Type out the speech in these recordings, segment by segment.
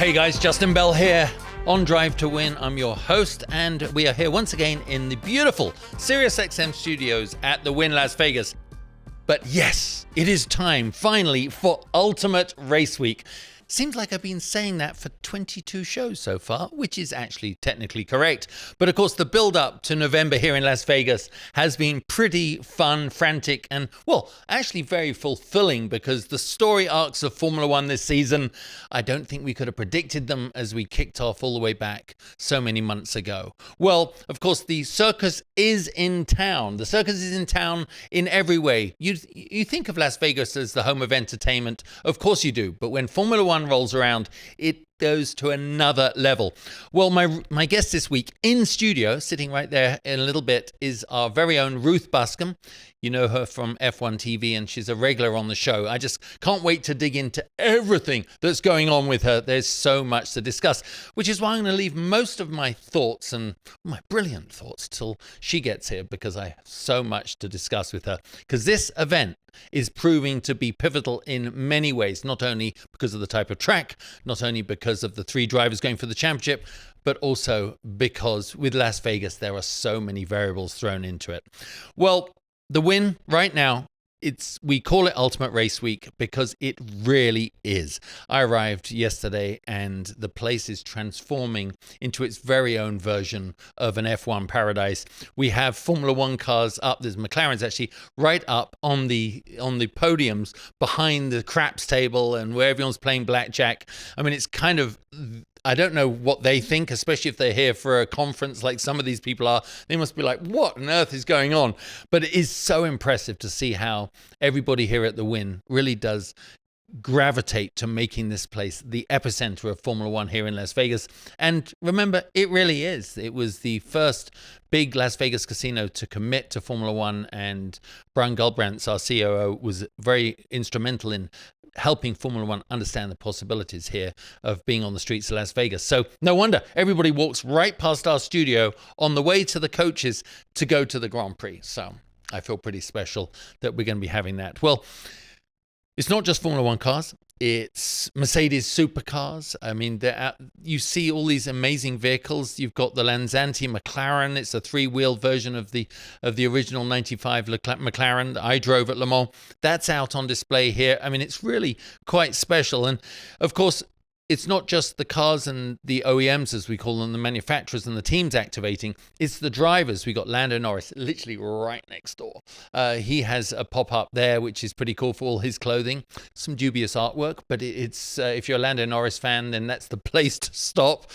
Hey guys, Justin Bell here on Drive to Win. I'm your host, and we are here once again in the beautiful SiriusXM studios at the Wynn Las Vegas. But yes, it is time finally for Ultimate Race Week. Seems like I've been saying that for 22 shows so far, which is actually technically correct. But of course, the build-up to November here in Las Vegas has been pretty fun, frantic, and, well, actually very fulfilling, because the story arcs of Formula One this season, I don't think we could have predicted them as we kicked off all the way back so many months ago. Well, of course, the circus is in town. The circus is in town in every way. You think of Las Vegas as the home of entertainment. Of course you do. But when Formula One rolls around, it goes to another level. Well, my guest this week in studio, sitting right there in a little bit, is our very own Ruth Buscombe. You know her from F1TV, and she's a regular on the show. I just can't wait to dig into everything that's going on with her. There's so much to discuss, which is why I'm going to leave most of my thoughts and my brilliant thoughts till she gets here, because I have so much to discuss with her. Because this event is proving to be pivotal in many ways, not only because of the type of track, not only because of the three drivers going for the championship, but also because with Las Vegas, there are so many variables thrown into it. Well, the win right now, we call it Ultimate Race Week because it really is. I arrived yesterday and the place is transforming into its very own version of an F1 paradise. We have Formula One cars up. There's McLaren's actually right up on the podiums behind the craps table and where everyone's playing blackjack. I mean, it's kind of, I don't know what they think, especially if they're here for a conference like some of these people are. They must be like, what on earth is going on? But it is so impressive to see how everybody here at the Wynn really does gravitate to making this place the epicenter of Formula One here in Las Vegas. And remember, it really is. It was the first big Las Vegas casino to commit to Formula One, and Brian Gullbrandts, our COO, was very instrumental in helping Formula One understand the possibilities here of being on the streets of Las Vegas. So no wonder everybody walks right past our studio on the way to the coaches to go to the Grand Prix. So I feel pretty special that we're going to be having that. Well, it's not just Formula One cars. It's Mercedes supercars. I mean, you see all these amazing vehicles. You've got the Ante McLaren. It's a three-wheel version of the original 95 McLaren that I drove at Le Mans. That's out on display here. I mean, it's really quite special. And of course, it's not just the cars and the OEMs, as we call them, the manufacturers and the teams activating. It's the drivers. We got Lando Norris literally right next door. He has a pop-up there, which is pretty cool for all his clothing. Some dubious artwork, but it's if you're a Lando Norris fan, then that's the place to stop.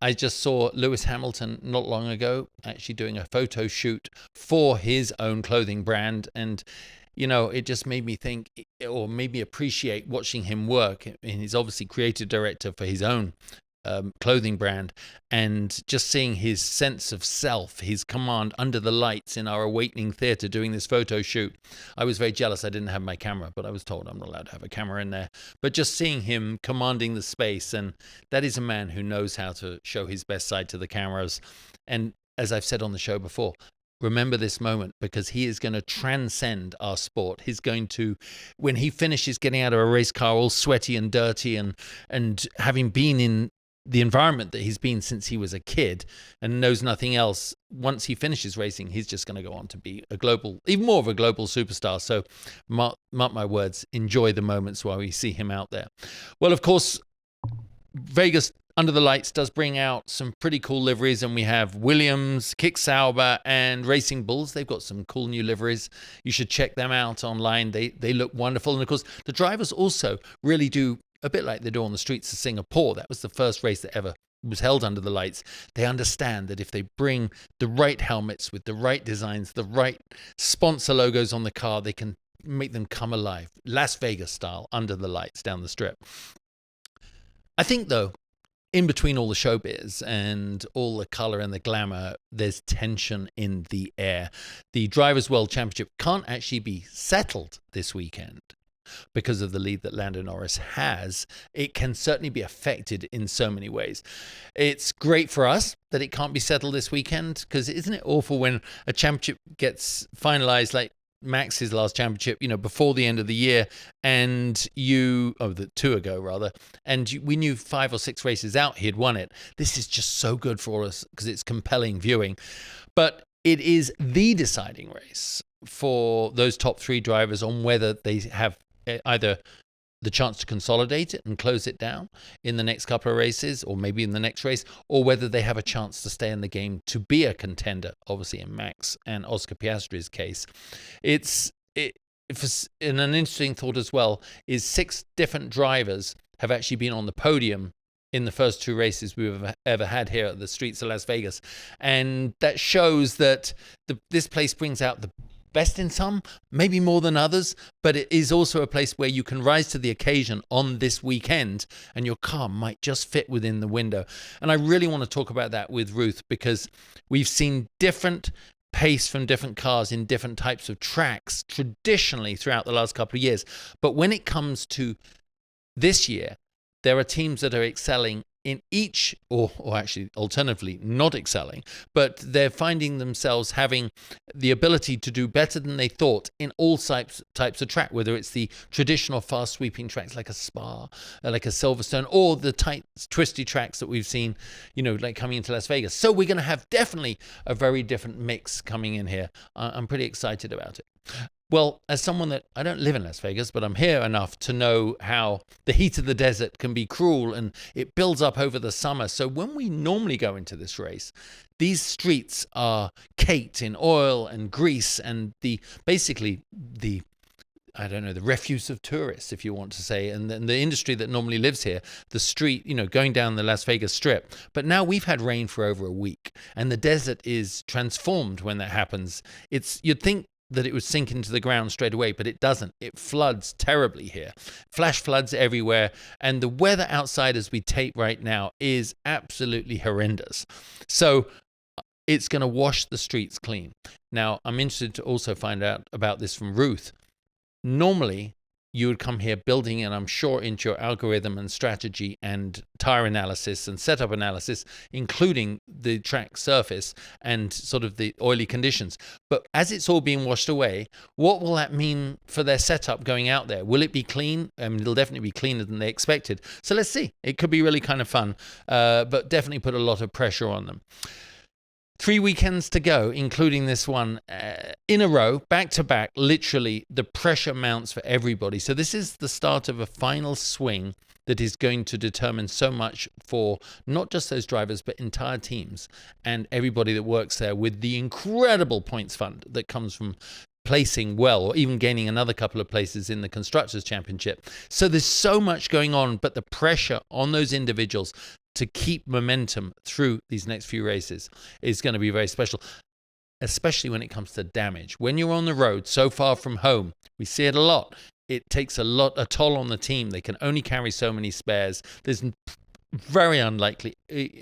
I just saw Lewis Hamilton not long ago actually doing a photo shoot for his own clothing brand, and you know, it just made me think, or made me appreciate watching him work. And he's obviously creative director for his own clothing brand, and just seeing his sense of self, his command under the lights in our Awakening Theatre doing this photo shoot. I was very jealous I didn't have my camera, but I was told I'm not allowed to have a camera in there. But just seeing him commanding the space, and that is a man who knows how to show his best side to the cameras. And as I've said on the show before, remember this moment, because he is going to transcend our sport. He's going to, when he finishes getting out of a race car all sweaty and dirty and having been in the environment that he's been since he was a kid and knows nothing else, once he finishes racing, he's just going to go on to be a global, even more of a global superstar. So mark my words, enjoy the moments while we see him out there. Well, of course, Vegas Under the Lights does bring out some pretty cool liveries, and we have Williams, Kick Sauber, and Racing Bulls. They've got some cool new liveries. You should check them out online. They look wonderful. And of course, the drivers also really do, a bit like they do on the streets of Singapore. That was the first race that ever was held under the lights. They understand that if they bring the right helmets with the right designs, the right sponsor logos on the car, they can make them come alive, Las Vegas style, under the lights down the strip. I think, though, in between all the showbiz and all the color and the glamour, there's tension in the air. The Drivers' World Championship can't actually be settled this weekend because of the lead that Lando Norris has. It can certainly be affected in so many ways. It's great for us that it can't be settled this weekend, because isn't it awful when a championship gets finalized like Max's last championship, before the end of the year, and 2 ago rather, and we knew 5 or 6 races out he had won it. This is just so good for us because it's compelling viewing. But it is the deciding race for those top 3 drivers on whether they have either the chance to consolidate it and close it down in the next couple of races, or maybe in the next race, or whether they have a chance to stay in the game to be a contender, obviously in Max and Oscar Piastri's case. And an interesting thought as well is 6 different drivers have actually been on the podium in the first 2 races we've ever had here at the streets of Las Vegas. And that shows that this place brings out the best in some, maybe more than others, but it is also a place where you can rise to the occasion on this weekend and your car might just fit within the window. And I really want to talk about that with Ruth, because we've seen different pace from different cars in different types of tracks traditionally throughout the last couple of years. But when it comes to this year, there are teams that are excelling in each, or actually alternatively not excelling, but they're finding themselves having the ability to do better than they thought in all types of track, whether it's the traditional fast sweeping tracks like a Spa, like a Silverstone, or the tight twisty tracks that we've seen, like coming into Las Vegas. So we're going to have definitely a very different mix coming in here. I'm pretty excited about it. Well, as someone that I don't live in Las Vegas, but I'm here enough to know how the heat of the desert can be cruel and it builds up over the summer. So when we normally go into this race, these streets are caked in oil and grease and the refuse of tourists, if you want to say, and the industry that normally lives here, the street, going down the Las Vegas Strip. But now we've had rain for over a week and the desert is transformed when that happens. You'd think that it would sink into the ground straight away, but it doesn't. It floods terribly here. Flash floods everywhere. And the weather outside as we tape right now is absolutely horrendous. So it's going to wash the streets clean. Now, I'm interested to also find out about this from Ruth. Normally, you would come here building, and I'm sure into your algorithm and strategy and tire analysis and setup analysis, including the track surface and sort of the oily conditions. But as it's all being washed away, what will that mean for their setup going out there? Will it be clean? It'll definitely be cleaner than they expected. So let's see. It could be really kind of fun, but definitely put a lot of pressure on them. 3 weekends to go, including this one in a row, back to back. Literally, the pressure mounts for everybody. So this is the start of a final swing that is going to determine so much for not just those drivers, but entire teams and everybody that works there, with the incredible points fund that comes from placing well, or even gaining another couple of places in the Constructors' Championship. So there's so much going on, but the pressure on those individuals to keep momentum through these next few races is going to be very special, especially when it comes to damage. When you're on the road so far from home, we see it a lot. It takes a toll on the team. They can only carry so many spares. There's very unlikely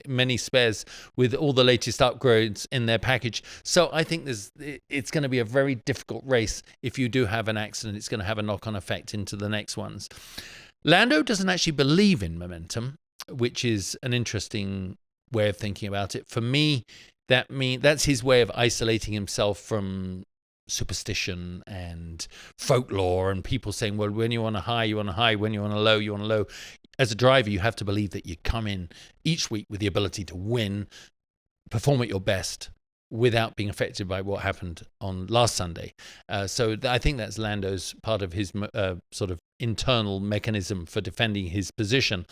many spares with all the latest upgrades in their package. So I think it's going to be a very difficult race. If you do have an accident, it's going to have a knock-on effect into the next ones. Lando doesn't actually believe in momentum, which is an interesting way of thinking about it. For me, that's his way of isolating himself from superstition and folklore and people saying, well, when you're on a high, you're on a high. When you're on a low, you're on a low. As a driver, you have to believe that you come in each week with the ability to win, perform at your best without being affected by what happened on last Sunday. So I think that's Lando's part of his sort of internal mechanism for defending his position.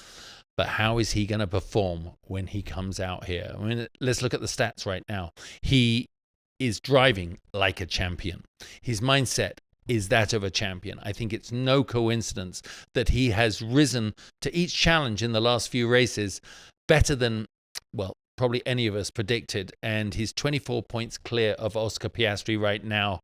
But how is he going to perform when he comes out here? I mean, let's look at the stats right now. He is driving like a champion. His mindset is that of a champion. I think it's no coincidence that he has risen to each challenge in the last few races better than, well, probably any of us predicted. And he's 24 points clear of Oscar Piastri right now.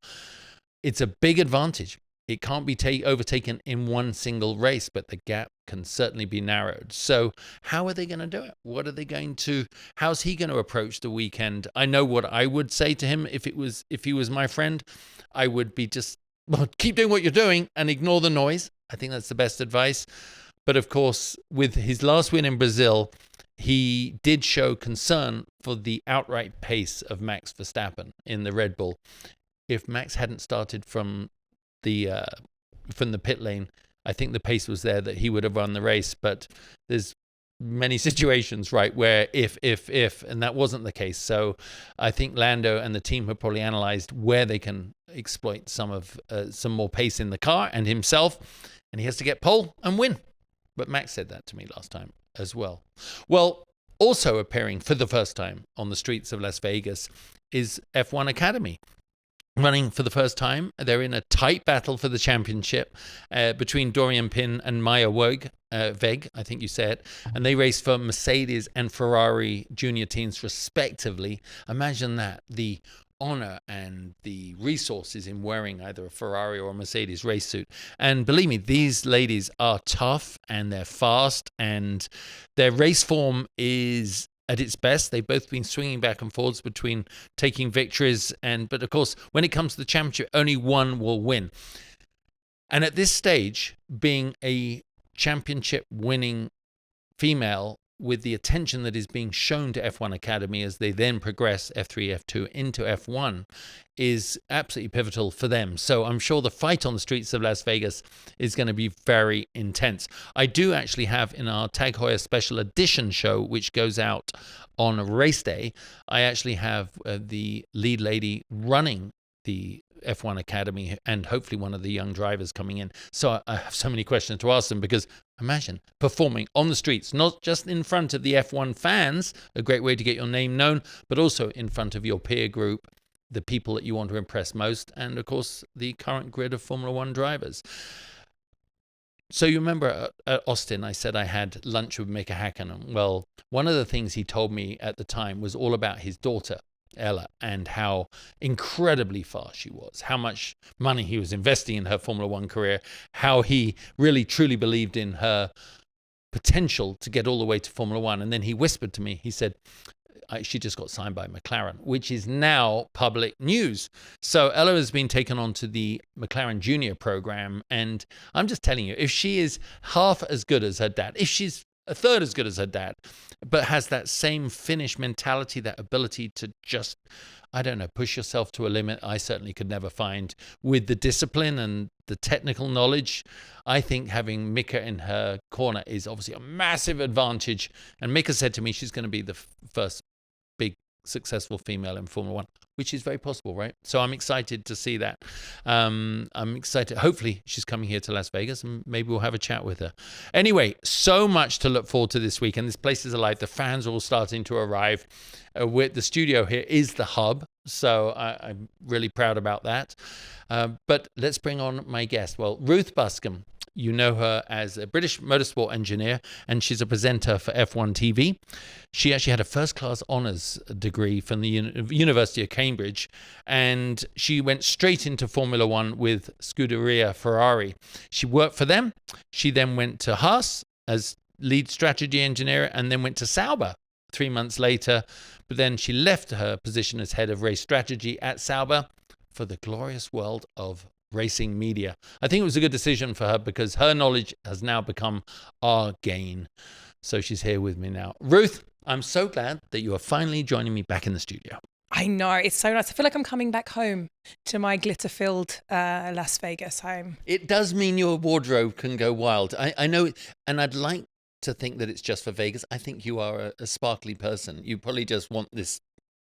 It's a big advantage. It can't be overtaken in one single race, but the gap can certainly be narrowed. So how are they going to do it? How's he going to approach the weekend? I know what I would say to him if he was my friend. I would be keep doing what you're doing and ignore the noise. I think that's the best advice. But of course, with his last win in Brazil, he did show concern for the outright pace of Max Verstappen in the Red Bull. if Max hadn't started from the pit lane, I think the pace was there that he would have won the race. But there's many situations, right, where if, and that wasn't the case. So I think Lando and the team have probably analyzed where they can exploit some more pace in the car and himself, and he has to get pole and win. But Max said that to me last time as well. Well, also appearing for the first time on the streets of Las Vegas is F1 Academy. Running for the first time. They're in a tight battle for the championship between Dorian Pin and Maya Weg, I think you said. And they race for Mercedes and Ferrari junior teams respectively. Imagine that, the honor and the resources in wearing either a Ferrari or a Mercedes race suit. And believe me, these ladies are tough and they're fast and their race form is at its best. They've both been swinging back and forwards between taking victories, but of course, when it comes to the championship, only one will win. And at this stage, being a championship winning female with the attention that is being shown to F1 Academy as they then progress F3, F2 into F1 is absolutely pivotal for them. So I'm sure the fight on the streets of Las Vegas is going to be very intense. I do actually have in our Tag Heuer special edition show, which goes out on race day, I actually have the lead lady running the F1 Academy and hopefully one of the young drivers coming in. So I have so many questions to ask them, because imagine performing on the streets, not just in front of the F1 fans, a great way to get your name known, but also in front of your peer group, the people that you want to impress most, and of course the current grid of Formula One drivers. So you remember at Austin, I said I had lunch with Mika Häkkinen. Well, one of the things he told me at the time was all about his daughter, Ella, and how incredibly fast she was, how much money he was investing in her Formula One career, how he really truly believed in her potential to get all the way to Formula One. And then he whispered to me, he said, she just got signed by McLaren, which is now public news. So Ella has been taken on to the McLaren Junior program. And I'm just telling you, if she is half as good as her dad, if she's a third as good as her dad, but has that same Finnish mentality, that ability to just, I don't know, push yourself to a limit I certainly could never find, with the discipline and the technical knowledge. I think having Mika in her corner is obviously a massive advantage. And Mika said to me she's going to be the first big successful female in Formula One, which is very possible, right? So I'm excited to see that. I'm excited. Hopefully she's coming here to Las Vegas and maybe we'll have a chat with her. Anyway, so much to look forward to this week. And this place is alive. The fans are all starting to arrive. The studio here is the hub. So I'm really proud about that. But let's bring on my guest. Well, Ruth Buscombe. You know her as a British motorsport engineer, and she's a presenter for F1TV. She actually had a first-class honours degree from the University of Cambridge, and she went straight into Formula One with Scuderia Ferrari. She worked for them. She then went to Haas as lead strategy engineer, and then went to Sauber 3 months later. But then she left her position as head of race strategy at Sauber for the glorious world of racing media. I think it was a good decision for her because her knowledge has now become our gain. So she's here with me now. Ruth, I'm so glad that you are finally joining me back in the studio. I know, it's so nice. I feel like I'm coming back home to my glitter-filled Las Vegas home. It does mean your wardrobe can go wild. I know, and I'd like to think that it's just for Vegas. I think you are a sparkly person. You probably just want this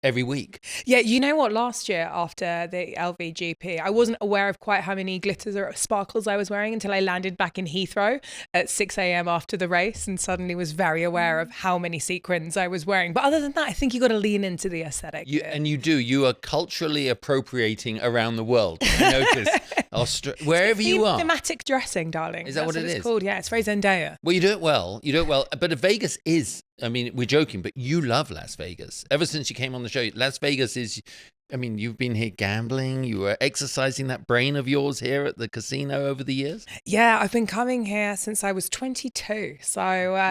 every week. Yeah, you know what? Last year after the LVGP, I wasn't aware of quite how many glitters or sparkles I was wearing until I landed back in Heathrow at 6 a.m. after the race and suddenly was very aware of how many sequins I was wearing. But other than that, I think you got to lean into the aesthetic. And you do. You are culturally appropriating around the world. I notice. Wherever you are. Thematic dressing, darling. Is that what it is? It's called. Yeah, it's very Zendaya. Well, you do it well. But Vegas is, I mean, we're joking, but you love Las Vegas. Ever since you came on the show, Las Vegas is, I mean, you've been here gambling. You were exercising that brain of yours here at the casino over the years. Yeah, I've been coming here since I was 22. So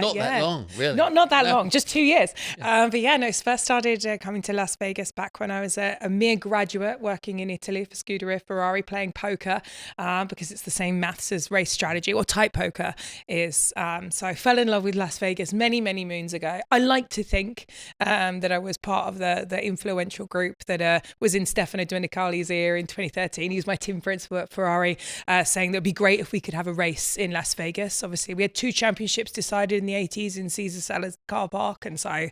not that long, really. Not that long, just 2 years. But yeah, no, first started coming to Las Vegas back when I was a mere graduate working in Italy for Scuderia Ferrari, playing poker because it's the same maths as race strategy, or type poker is. So I fell in love with Las Vegas many, many moons ago. I like to think that I was part of the influential group that was in Stefano Domenicali's ear in 2013. He was my team principal at Ferrari, saying that it'd be great if we could have a race in Las Vegas. Obviously, we had 2 championships decided in the 80s in Caesar Salazar car park, and so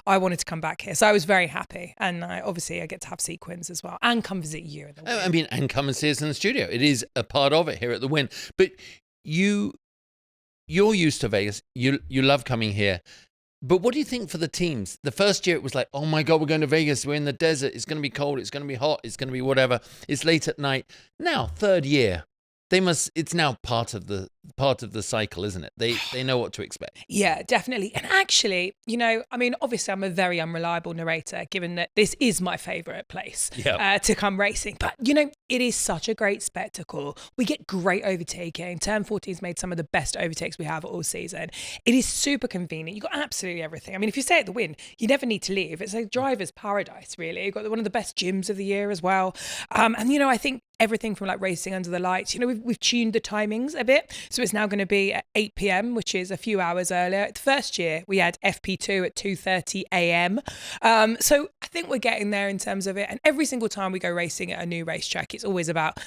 I wanted to come back here. So I was very happy, and obviously I get to have sequins as well and come visit you at the Wynn. I mean, and come and see us in the studio. It is a part of it here at the Wynn. But you're used to Vegas. You love coming here. But what do you think for the teams? The first year it was like, oh my God, we're going to Vegas. We're in the desert. It's going to be cold. It's going to be hot. It's going to be whatever. It's late at night. Now, third year, it's now part of the cycle, isn't it? They know what to expect. Yeah, definitely. And actually, I mean, obviously I'm a very unreliable narrator, given that this is my favorite place to come racing. But, it is such a great spectacle. We get great overtaking. Turn 14's made some of the best overtakes we have all season. It is super convenient. You've got absolutely everything. I mean, if you stay at the Wynn, you never need to leave. It's a driver's paradise, really. You've got one of the best gyms of the year as well. And, I think everything from like racing under the lights, we've tuned the timings a bit. So it's now going to be at 8 p.m, which is a few hours earlier. The first year we had FP2 at 2:30 a.m. So I think we're getting there in terms of it. And every single time we go racing at a new racetrack, it's always about,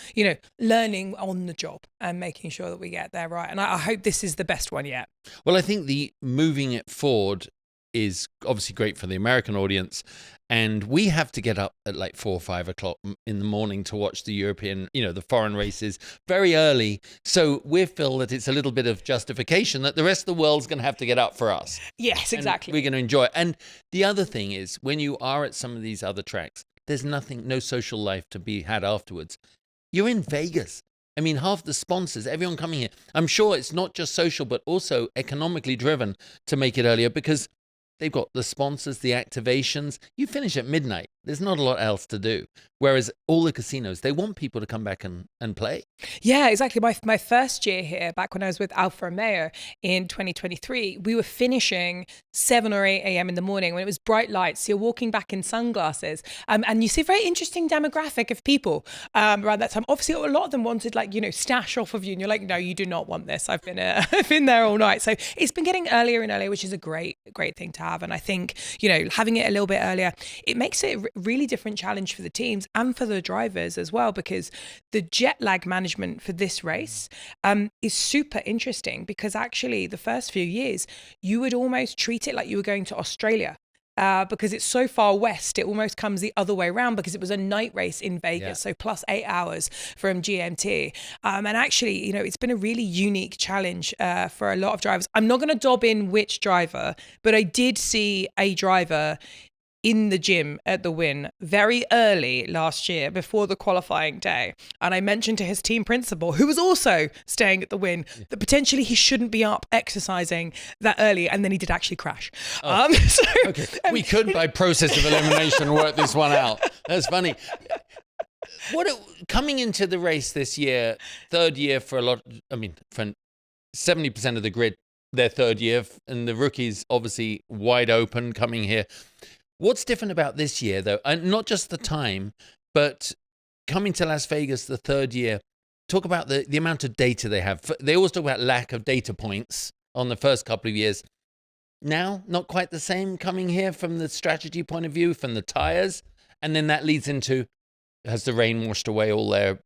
learning on the job and making sure that we get there right. And I hope this is the best one yet. Well, I think the moving it forward is obviously great for the American audience. And we have to get up at like 4 or 5 o'clock in the morning to watch the European, the foreign races very early. So we feel that it's a little bit of justification that the rest of the world's going to have to get up for us. Yes, exactly. And we're going to enjoy it. And the other thing is, when you are at some of these other tracks, there's no social life to be had afterwards. You're in Vegas. I mean, half the sponsors, everyone coming here, I'm sure it's not just social, but also economically driven to make it earlier, because they've got the sponsors, the activations. You finish at midnight. There's not a lot else to do. Whereas all the casinos, they want people to come back and play. Yeah, exactly. My first year here, back when I was with Alfa Romeo in 2023, we were finishing 7 or 8 a.m. in the morning when it was bright lights. So you're walking back in sunglasses. And you see a very interesting demographic of people around that time. Obviously, a lot of them wanted stash off of you. And you're like, no, you do not want this. I've been there all night. So it's been getting earlier and earlier, which is a great thing to have. And I think, having it a little bit earlier, it makes it a really different challenge for the teams and for the drivers as well, because the jet lag management for this race is super interesting, because actually the first few years you would almost treat it like you were going to Australia. Because it's so far west, it almost comes the other way around, because it was a night race in Vegas, so plus 8 hours from GMT. And actually, it's been a really unique challenge for a lot of drivers. I'm not going to dob in which driver, but I did see a driver in the gym at the Wynn very early last year before the qualifying day. And I mentioned to his team principal, who was also staying at the Wynn, that potentially he shouldn't be up exercising that early. And then he did actually crash. Okay. We could, by process of elimination, work this one out. That's funny. Coming into the race this year, third year for for 70% of the grid, their third year, and the rookies obviously wide open coming here. What's different about this year, though, and not just the time, but coming to Las Vegas the third year, talk about the amount of data they have. They always talk about lack of data points on the first couple of years. Now, not quite the same coming here from the strategy point of view, from the tires, and then that leads into, has the rain washed away all their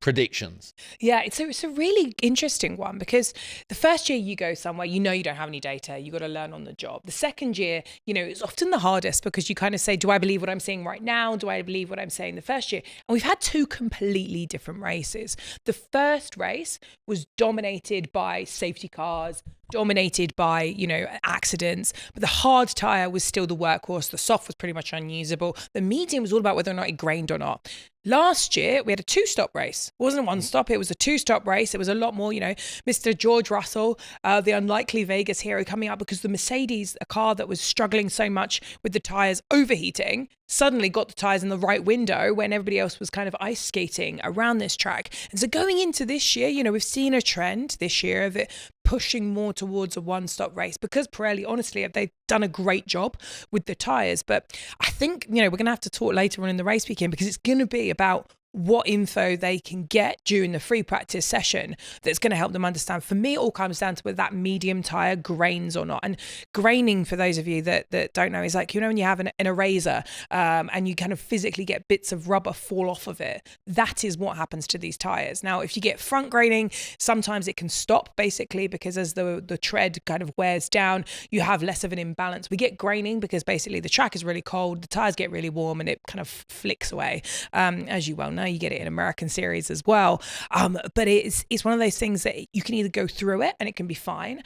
predictions? Yeah, it's a really interesting one, because the first year you go somewhere, you don't have any data, you got to learn on the job. The second year, it's often the hardest, because you kind of say, do I believe what I'm saying right now? Do I believe what I'm saying the first year? And we've had 2 completely different races. The first race was dominated by safety cars, dominated by, accidents, but the hard tire was still the workhorse. The soft was pretty much unusable. The medium was all about whether or not it grained or not. Last year, we had a 2-stop race. It wasn't a 1-stop, it was a 2-stop race. It was a lot more, Mr. George Russell, the unlikely Vegas hero, coming out because the Mercedes, a car that was struggling so much with the tyres overheating, suddenly got the tyres in the right window when everybody else was kind of ice skating around this track. And so going into this year, we've seen a trend this year of it pushing more towards a 1-stop race, because Pirelli, honestly, they've done a great job with the tyres. But I think, we're going to have to talk later on in the race weekend, because it's going to be about what info they can get during the free practice session that's going to help them understand. For me, it all comes down to whether that medium tire grains or not. And graining, for those of you that don't know, is like, when you have an eraser and you kind of physically get bits of rubber fall off of it. That is what happens to these tires. Now, if you get front graining, sometimes it can stop basically because as the tread kind of wears down, you have less of an imbalance. We get graining because basically the track is really cold, the tires get really warm, and it kind of flicks away. As you well know, you get it in American series as well. But it's one of those things that you can either go through it and it can be fine,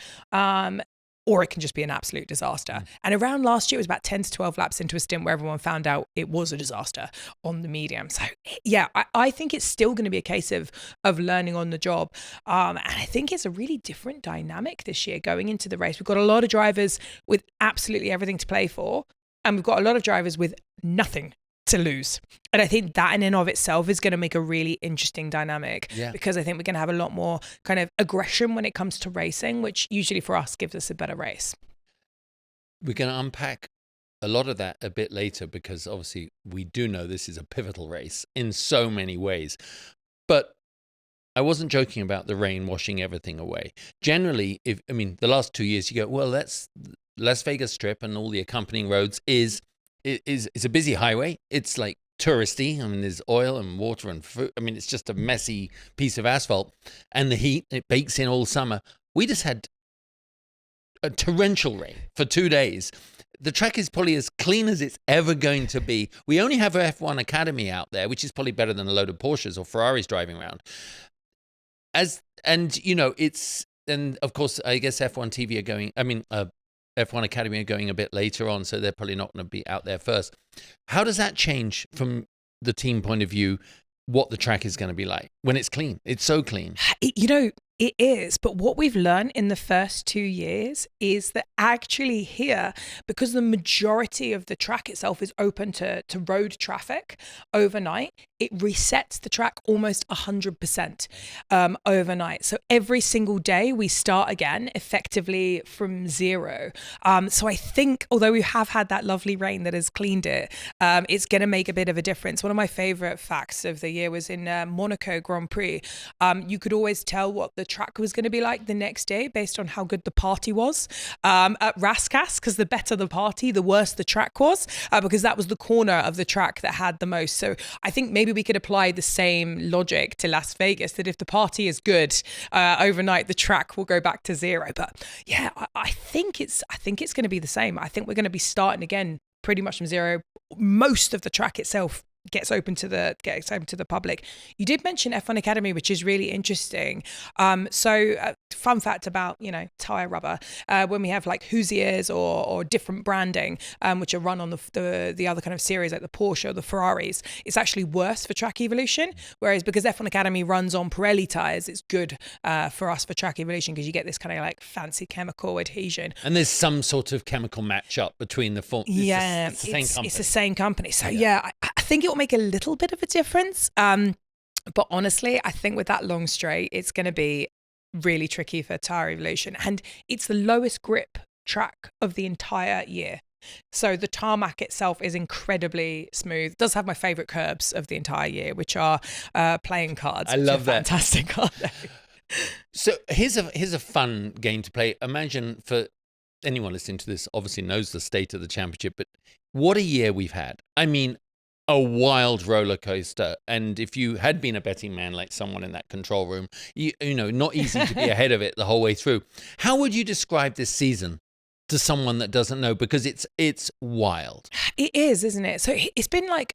or it can just be an absolute disaster. And around last year, it was about 10 to 12 laps into a stint where everyone found out it was a disaster on the medium. So yeah, I think it's still going to be a case of learning on the job. And I think it's a really different dynamic this year going into the race. We've got a lot of drivers with absolutely everything to play for, and we've got a lot of drivers with nothing to lose. And I think that in and of itself is going to make a really interesting dynamic, because I think we're going to have a lot more kind of aggression when it comes to racing, which usually for us gives us a better race. We're going to unpack a lot of that a bit later, because obviously we do know this is a pivotal race in so many ways. But I wasn't joking about the rain washing everything away. Generally, the last 2 years you go, well, that's Las Vegas Strip and all the accompanying roads is a busy highway. It's like touristy. There's oil and water and food. It's just a messy piece of asphalt, and the heat, it bakes in all summer. We just had a torrential rain for 2 days. The track is probably as clean as it's ever going to be. We only have a F1 Academy out there, which is probably better than a load of Porsches or Ferraris driving around. And of course, I guess F1TV are going, F1 Academy are going a bit later on, so they're probably not going to be out there first. How does that change from the team point of view, what the track is going to be like when it's clean? It's so clean. It is, but what we've learned in the first 2 years is that actually here, because the majority of the track itself is open to road traffic overnight, it resets the track almost 100% overnight. So every single day we start again effectively from zero. So I think, although we have had that lovely rain that has cleaned it, it's going to make a bit of a difference. One of my favorite facts of the year was in Monaco Grand Prix. You could always tell what the track was going to be like the next day based on how good the party was at Raskas, because the better the party, the worse the track was, because that was the corner of the track that had the most. So I think maybe we could apply the same logic to Las Vegas, that if the party is good overnight, the track will go back to zero. But yeah, I think it's going to be the same. I think we're going to be starting again pretty much from zero. Most of the track itself gets open to the public. You did mention F1 Academy, which is really interesting. Fun fact about tire rubber, when we have like Hoosiers or different branding, which are run on the other kind of series like the Porsche or the Ferraris, it's actually worse for track evolution. Whereas because F1 Academy runs on Pirelli tires, it's good for us for track evolution, because you get this kind of like fancy chemical adhesion. And there's some sort of chemical match-up between the form. It's the same company. It's the same company. So I think it will make a little bit of a difference. But honestly, I think with that long straight, it's going to be really tricky for tire evolution. And it's the lowest grip track of the entire year. So the tarmac itself is incredibly smooth. It does have my favorite curbs of the entire year, which are playing cards. I love that. Fantastic, aren't they? So here's a fun game to play. Imagine, for anyone listening to this obviously knows the state of the championship, but what a year we've had. A wild roller coaster. And if you had been a betting man like someone in that control room, you know, not easy to be ahead of it the whole way through. How would you describe this season to someone that doesn't know? Because it's wild. It is, isn't it? So it's been like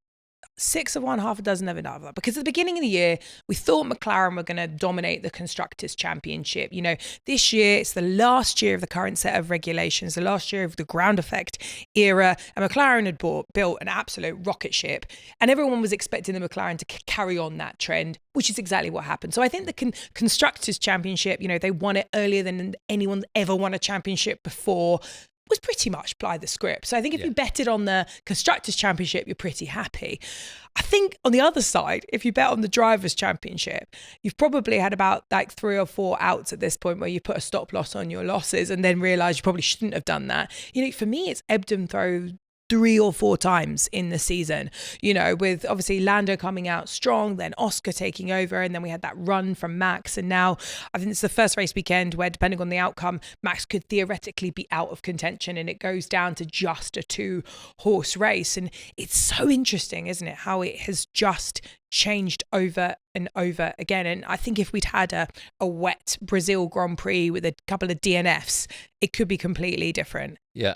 6 of one, half a dozen of another. Because at the beginning of the year, we thought McLaren were going to dominate the Constructors' Championship. This year, it's the last year of the current set of regulations, the last year of the ground effect era. And McLaren had built an absolute rocket ship. And everyone was expecting the McLaren to carry on that trend, which is exactly what happened. So I think the Constructors' Championship, they won it earlier than anyone ever won a championship before. Was pretty much by the script. So I think if you betted on the Constructors' Championship, you're pretty happy. I think on the other side, if you bet on the Drivers' Championship, you've probably had about like 3 or 4 outs at this point where you put a stop loss on your losses and then realise you probably shouldn't have done that. For me, it's ebbed and 3 or 4 times in the season, with obviously Lando coming out strong, then Oscar taking over, and then we had that run from Max. And now I think it's the first race weekend where, depending on the outcome, Max could theoretically be out of contention and it goes down to just a 2-horse race. And it's so interesting, isn't it, how it has just changed over and over again. And I think if we'd had a wet Brazil Grand Prix with a couple of DNFs, it could be completely different. Yeah.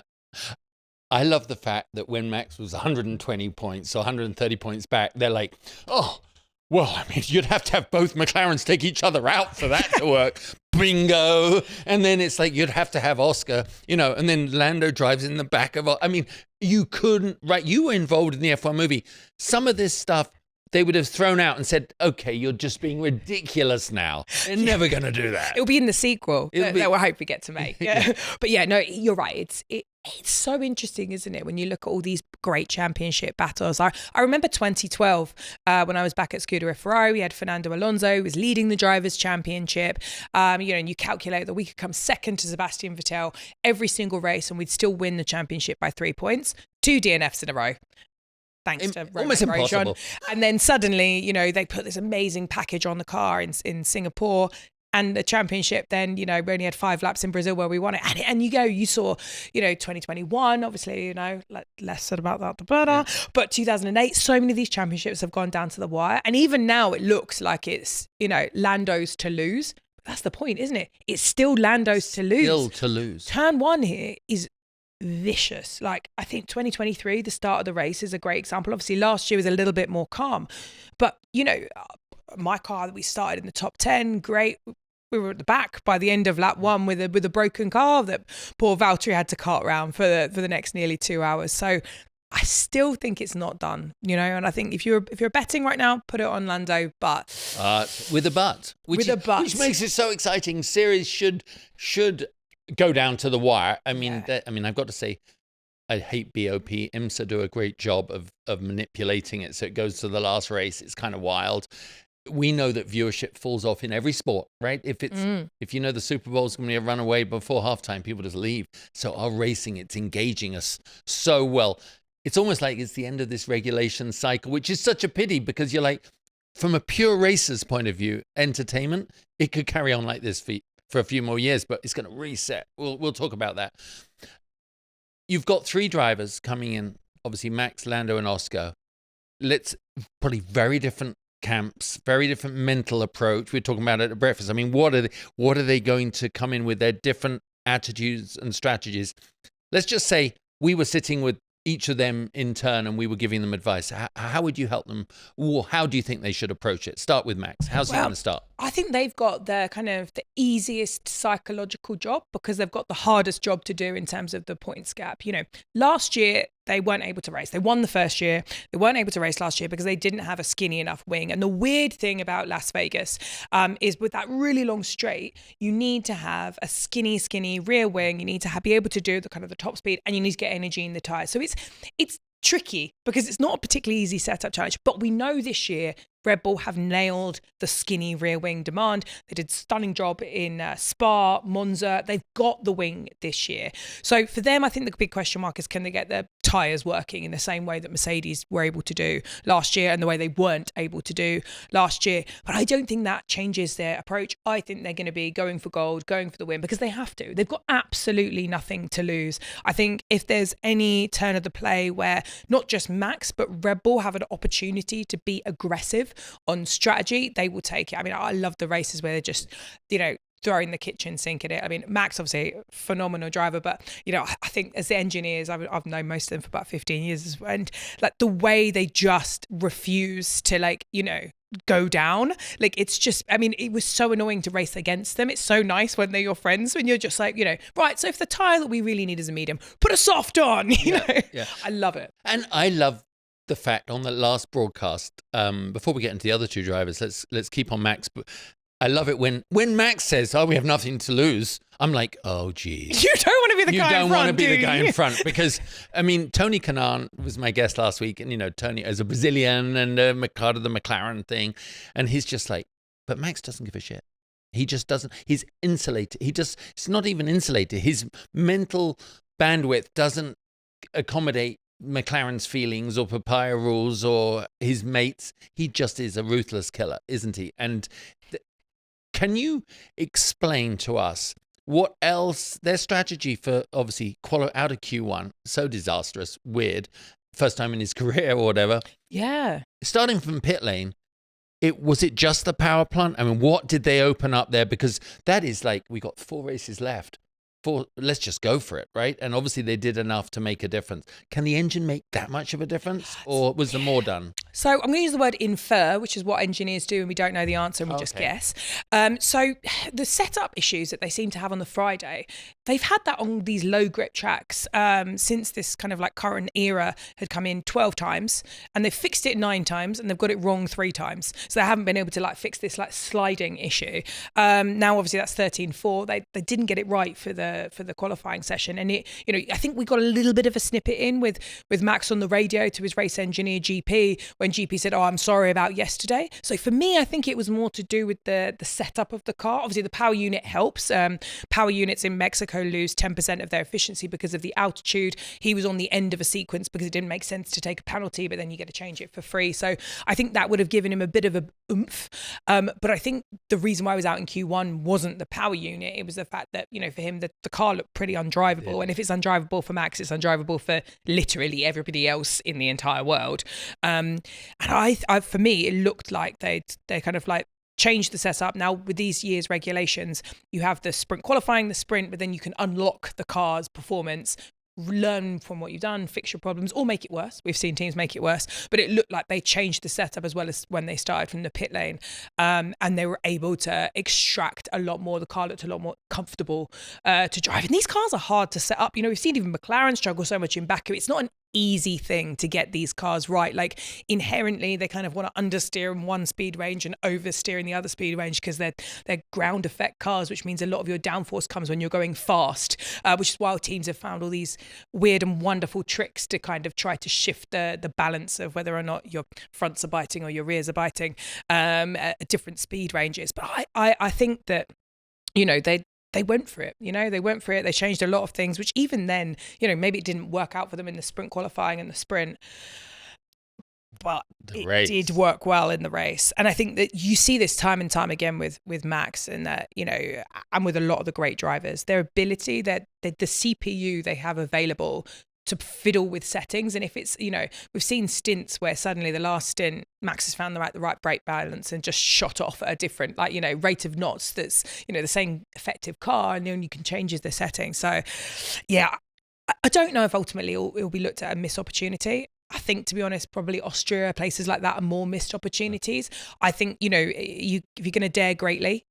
I love the fact that when Max was 120 points or 130 points back, they're like, oh, well, I mean, you'd have to have both McLarens take each other out for that to work. Bingo. And then it's like you'd have to have Oscar, and then Lando drives in the back of, I mean, you couldn't, right? You were involved in the F1 movie. Some of this stuff they would have thrown out and said, okay, you're just being ridiculous now. They're never going to do that. It'll be in the sequel that we'll hope we get to make. Yeah. But yeah, no, you're right. It's so interesting, isn't it, when you look at all these great championship battles. I remember 2012 when I was back at Scuderia Ferrari. We had Fernando Alonso who was leading the Drivers' Championship. And you calculate that we could come second to Sebastian Vettel every single race and we'd still win the championship by 3 points. 2 DNFs in a row. Thanks to almost impossible. And then suddenly, they put this amazing package on the car in Singapore. And the championship then, we only had 5 laps in Brazil where we won it. And you saw, 2021, obviously, less said about that, the better. Yeah. But 2008, so many of these championships have gone down to the wire. And even now it looks like it's, Lando's to lose. But that's the point, isn't it? It's still Lando's to lose. Still to lose. Turn 1 here is vicious. Like, I think 2023, the start of the race, is a great example. Obviously, last year was a little bit more calm. But, my car, we started in the top 10, great. We were at the back by the end of lap 1 with a broken car that poor Valtteri had to cart around for the next nearly 2 hours. So I still think it's not done, and I think if you're betting right now, put it on Lando, but with a but, which makes it so exciting. Series should go down to the wire. I mean, I've got to say, I hate BOP. IMSA do a great job of manipulating it so it goes to the last race. It's kind of wild. We know that viewership falls off in every sport, right? If the Super Bowl is going to be a runaway before halftime, people just leave. So our racing, it's engaging us so well. It's almost like it's the end of this regulation cycle, which is such a pity because you're like, from a pure racer's point of view, entertainment, it could carry on like this for a few more years, but it's going to reset. We'll talk about that. You've got 3 drivers coming in, obviously Max, Lando, and Oscar. Probably very different camps, very different mental approach. We're talking about it at breakfast. I mean, what are they going to come in with their different attitudes and strategies? Let's just say we were sitting with each of them in turn and we were giving them advice. How would you help them? Or how do you think they should approach it? Start with Max. How's he going to start? I think they've got the easiest psychological job because they've got the hardest job to do in terms of the points gap. Last year, they weren't able to race. They won the first year. They weren't able to race last year because they didn't have a skinny enough wing. And the weird thing about Las Vegas is with that really long straight, you need to have a skinny rear wing. You need to be able to do the top speed and you need to get energy in the tyres. So it's tricky because it's not a particularly easy setup challenge. But we know this year Red Bull have nailed the skinny rear wing demand. They did a stunning job in Spa, Monza. They've got the wing this year. So for them, I think the big question mark is, can they get their tyres working in the same way that Mercedes were able to do last year and the way they weren't able to do last year? But I don't think that changes their approach. I think they're going to be going for gold, going for the win, because they have to. They've got absolutely nothing to lose. I think if there's any turn of the play where not just Max, but Red Bull have an opportunity to be aggressive on strategy, they will take it. I mean, I love the races where they're just, throwing the kitchen sink at it. I mean, Max, obviously, phenomenal driver, but, I think as the engineers, I've known most of them for about 15 years, and the way they just refuse to, go down, it's just, it was so annoying to race against them. It's so nice when they're your friends, when you're just right, so if the tyre that we really need is a medium, put a soft on, Yeah. I love it. And I love the fact on the last broadcast, before we get into the other 2 drivers, let's keep on Max. But I love it when Max says, "Oh, we have nothing to lose." I'm like, "Oh, geez, you don't want to be the guy in front." You don't want to be the guy in front because Tony Kanaan was my guest last week, and Tony is a Brazilian and part of the McLaren thing, and he's just like, but Max doesn't give a shit. He just doesn't. He's insulated. It's not even insulated. His mental bandwidth doesn't accommodate McLaren's feelings or papaya rules or his mates. He just is a ruthless killer, isn't he? And can you explain to us what else, their strategy for obviously out of Q1, so disastrous, weird, first time in his career or whatever. Yeah. Starting from pit lane, was it just the power plant? I mean, what did they open up there? Because that is like, we got 4 races left. Let's just go for it, right? And obviously they did enough to make a difference. Can the engine make that much of a difference, or was there more done? So I'm going to use the word infer, which is what engineers do, and we don't know the answer and we just guess. So the setup issues that they seem to have on the Friday, they've had that on these low grip tracks since this kind of like current era had come in 12 times, and they've fixed it 9 times, and they've got it wrong 3 times. So they haven't been able to like fix this like sliding issue. Now obviously that's 13.4. They didn't get it right for the qualifying session, and it, you know, I think we got a little bit of a snippet in with Max on the radio to his race engineer GP when GP said, "Oh, I'm sorry about yesterday." So for me, I think it was more to do with the setup of the car. Obviously, the power unit helps. Power units in Mexico lose 10% of their efficiency because of the altitude. He was on the end of a sequence because it didn't make sense to take a penalty, but then you get to change it for free. So I think that would have given him a bit of a oomph. But I think the reason why I was out in Q1 wasn't the power unit. It was the fact that, you know, for him, the car looked pretty undrivable. Yeah. And if it's undrivable for Max, it's undrivable for literally everybody else in the entire world. And I for me, it looked like they kind of like changed the setup. Now with these year's regulations, you have the sprint qualifying, the sprint, but then you can unlock the car's performance, learn from what you've done, fix your problems, or make it worse. We've seen teams make it worse, but it looked like they changed the setup as well as when they started from the pit lane, and they were able to extract a lot more. The car looked a lot more comfortable to drive, and these cars are hard to set up. You know, we've seen even McLaren struggle so much in Baku. It's not an easy thing to get these cars right. Like inherently they kind of want to understeer in one speed range and oversteer in the other speed range because they're ground effect cars, which means a lot of your downforce comes when you're going fast, which is why teams have found all these weird and wonderful tricks to kind of try to shift the balance of whether or not your fronts are biting or your rears are biting at different speed ranges. But I think that, you know, they went for it, you know, They changed a lot of things, which even then, you know, maybe it didn't work out for them in the sprint qualifying and the sprint, but it did work well in the race. And I think that you see this time and time again with Max, and that, you know, and with a lot of the great drivers, their ability, that the CPU they have available to fiddle with settings. And if it's, you know, we've seen stints where suddenly the last stint, Max has found the right brake balance and just shot off at a different, like, you know, rate of knots that's, you know, the same effective car, and then you can change the settings. So yeah, I don't know if ultimately it'll be looked at a missed opportunity. I think, to be honest, probably Austria, places like that are more missed opportunities. I think, you know, if you're going to dare greatly,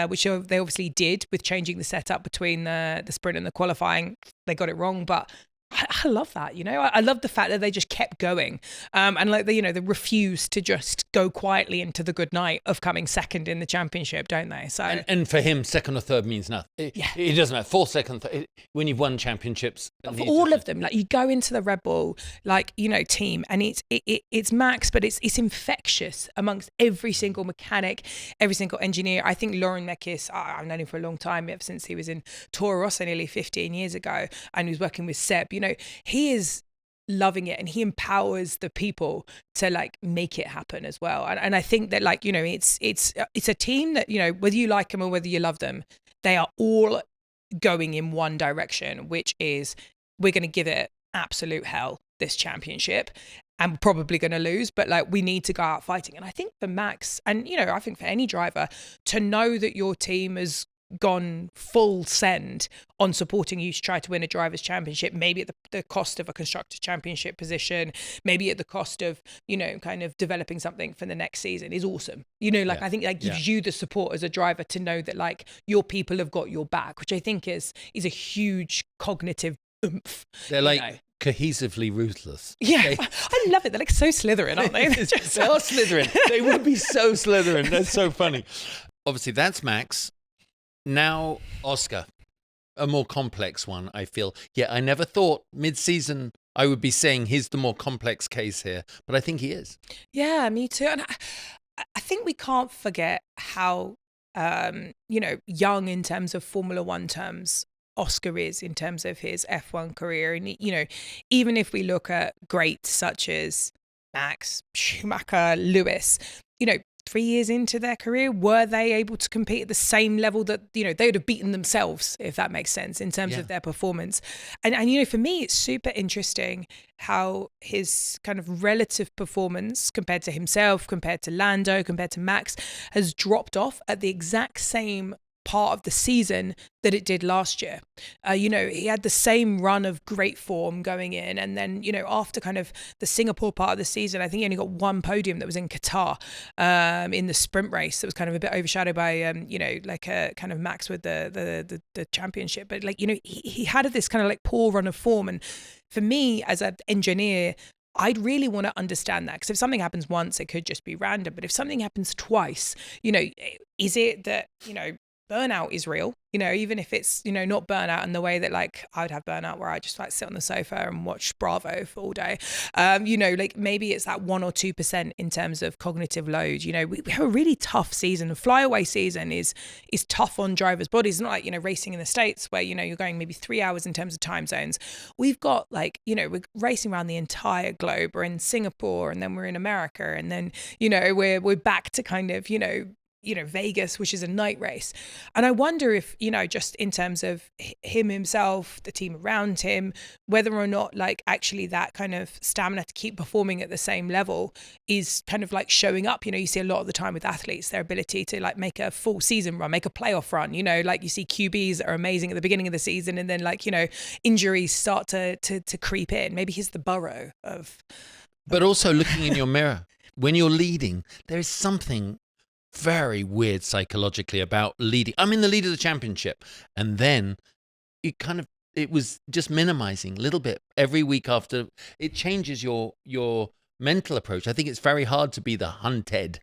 which they obviously did with changing the setup between the sprint and the qualifying, they got it wrong, but I love that, you know. I love the fact that they just kept going, and like they refused to just go quietly into the good night of coming second in the championship, don't they? So and for him, second or third means nothing. It doesn't matter. Fourth, second, third, when you've won championships, for all of them, like you go into the Red Bull, like, you know, team, and it's Max, but it's infectious amongst every single mechanic, every single engineer. I think Lauren Mekis, I've known him for a long time, ever since he was in Toro Rosso nearly 15 years ago, and he was working with Seb. You know, he is loving it, and he empowers the people to like make it happen as well. And I think that, like, you know, it's a team that, you know, whether you like them or whether you love them, they are all going in one direction, which is we're going to give it absolute hell this championship, and we're probably going to lose, but like we need to go out fighting. And I think for Max, and, you know, I think for any driver, to know that your team has gone full send on supporting you to try to win a drivers' championship, maybe at the cost of a constructors' championship position, maybe at the cost of, you know, kind of developing something for the next season, is awesome. You know, like, I think that gives you the support as a driver to know that like your people have got your back, which I think is a huge cognitive oomph. They're like cohesively ruthless. Yeah, I love it. They're like so Slytherin, aren't they? They are Slytherin. They would be so Slytherin. That's so funny. Obviously, that's Max. Now, Oscar, a more complex one, I feel. Yeah, I never thought mid-season I would be saying he's the more complex case here, but I think he is. Yeah, me too. And I think we can't forget how, you know, young in terms of Formula One terms Oscar is in terms of his F1 career. And, you know, even if we look at greats such as Max, Schumacher, Lewis, you know, 3 years into their career, were they able to compete at the same level that, you know, they would have beaten themselves, if that makes sense, in terms of their performance? And, you know, for me, it's super interesting how his kind of relative performance compared to himself, compared to Lando, compared to Max, has dropped off at the exact same part of the season that it did last year. You know, he had the same run of great form going in, and then, you know, after kind of the Singapore part of the season, I think he only got one podium that was in Qatar, in the sprint race. That was kind of a bit overshadowed by you know, like a kind of Max with the championship. But like, you know, he had this kind of like poor run of form, and for me as an engineer, I'd really want to understand that, because if something happens once, it could just be random. But if something happens twice, you know, is it that, you know, burnout is real, you know, even if it's, you know, not burnout in the way that like I would have burnout where I just like sit on the sofa and watch Bravo for all day. You know, like maybe it's that 1 or 2% in terms of cognitive load. You know, we have a really tough season. A flyaway season is tough on drivers' bodies. It's not like, you know, racing in the States where, you know, you're going maybe 3 hours in terms of time zones. We've got like, you know, we're racing around the entire globe. We're in Singapore, and then we're in America, and then, you know, we're back to kind of, you know, Vegas, which is a night race. And I wonder if, you know, just in terms of him himself, the team around him, whether or not like actually that kind of stamina to keep performing at the same level is kind of like showing up. You know, you see a lot of the time with athletes, their ability to like make a full season run, make a playoff run, you know, like you see QBs that are amazing at the beginning of the season, and then like, you know, injuries start to creep in. Maybe he's the Burrow of... But also looking in your mirror, when you're leading, there is something very weird psychologically about leading. I'm in the lead of the championship, and then it was just minimizing a little bit every week after. It changes your mental approach. I think it's very hard to be the hunted,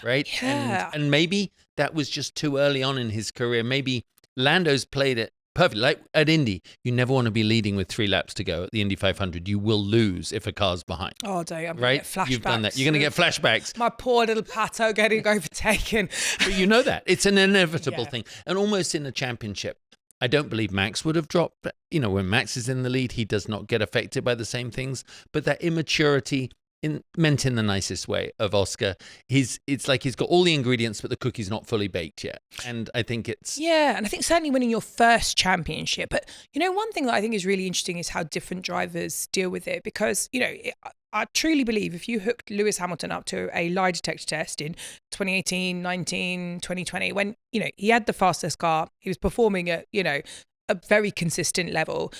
right? Yeah. And maybe that was just too early on in his career. Maybe Lando's played it perfectly. Like at Indy, you never want to be leading with 3 laps to go at the Indy 500. You will lose if a car's behind. Oh, dear. I'm right? Get flashbacks. You've done that. You're going to get flashbacks. My poor little Pato getting overtaken. But you know that. It's an inevitable thing. And almost in a championship, I don't believe Max would have dropped. You know, when Max is in the lead, he does not get affected by the same things. But that immaturity, meant in the nicest way, of Oscar, it's like he's got all the ingredients, but the cookie's not fully baked yet. And I think it's... Yeah, and I think certainly winning your first championship. But, you know, one thing that I think is really interesting is how different drivers deal with it. Because, you know, I truly believe if you hooked Lewis Hamilton up to a lie detector test in 2018, 19, 2020, when, you know, he had the fastest car, he was performing at, you know, a very consistent level,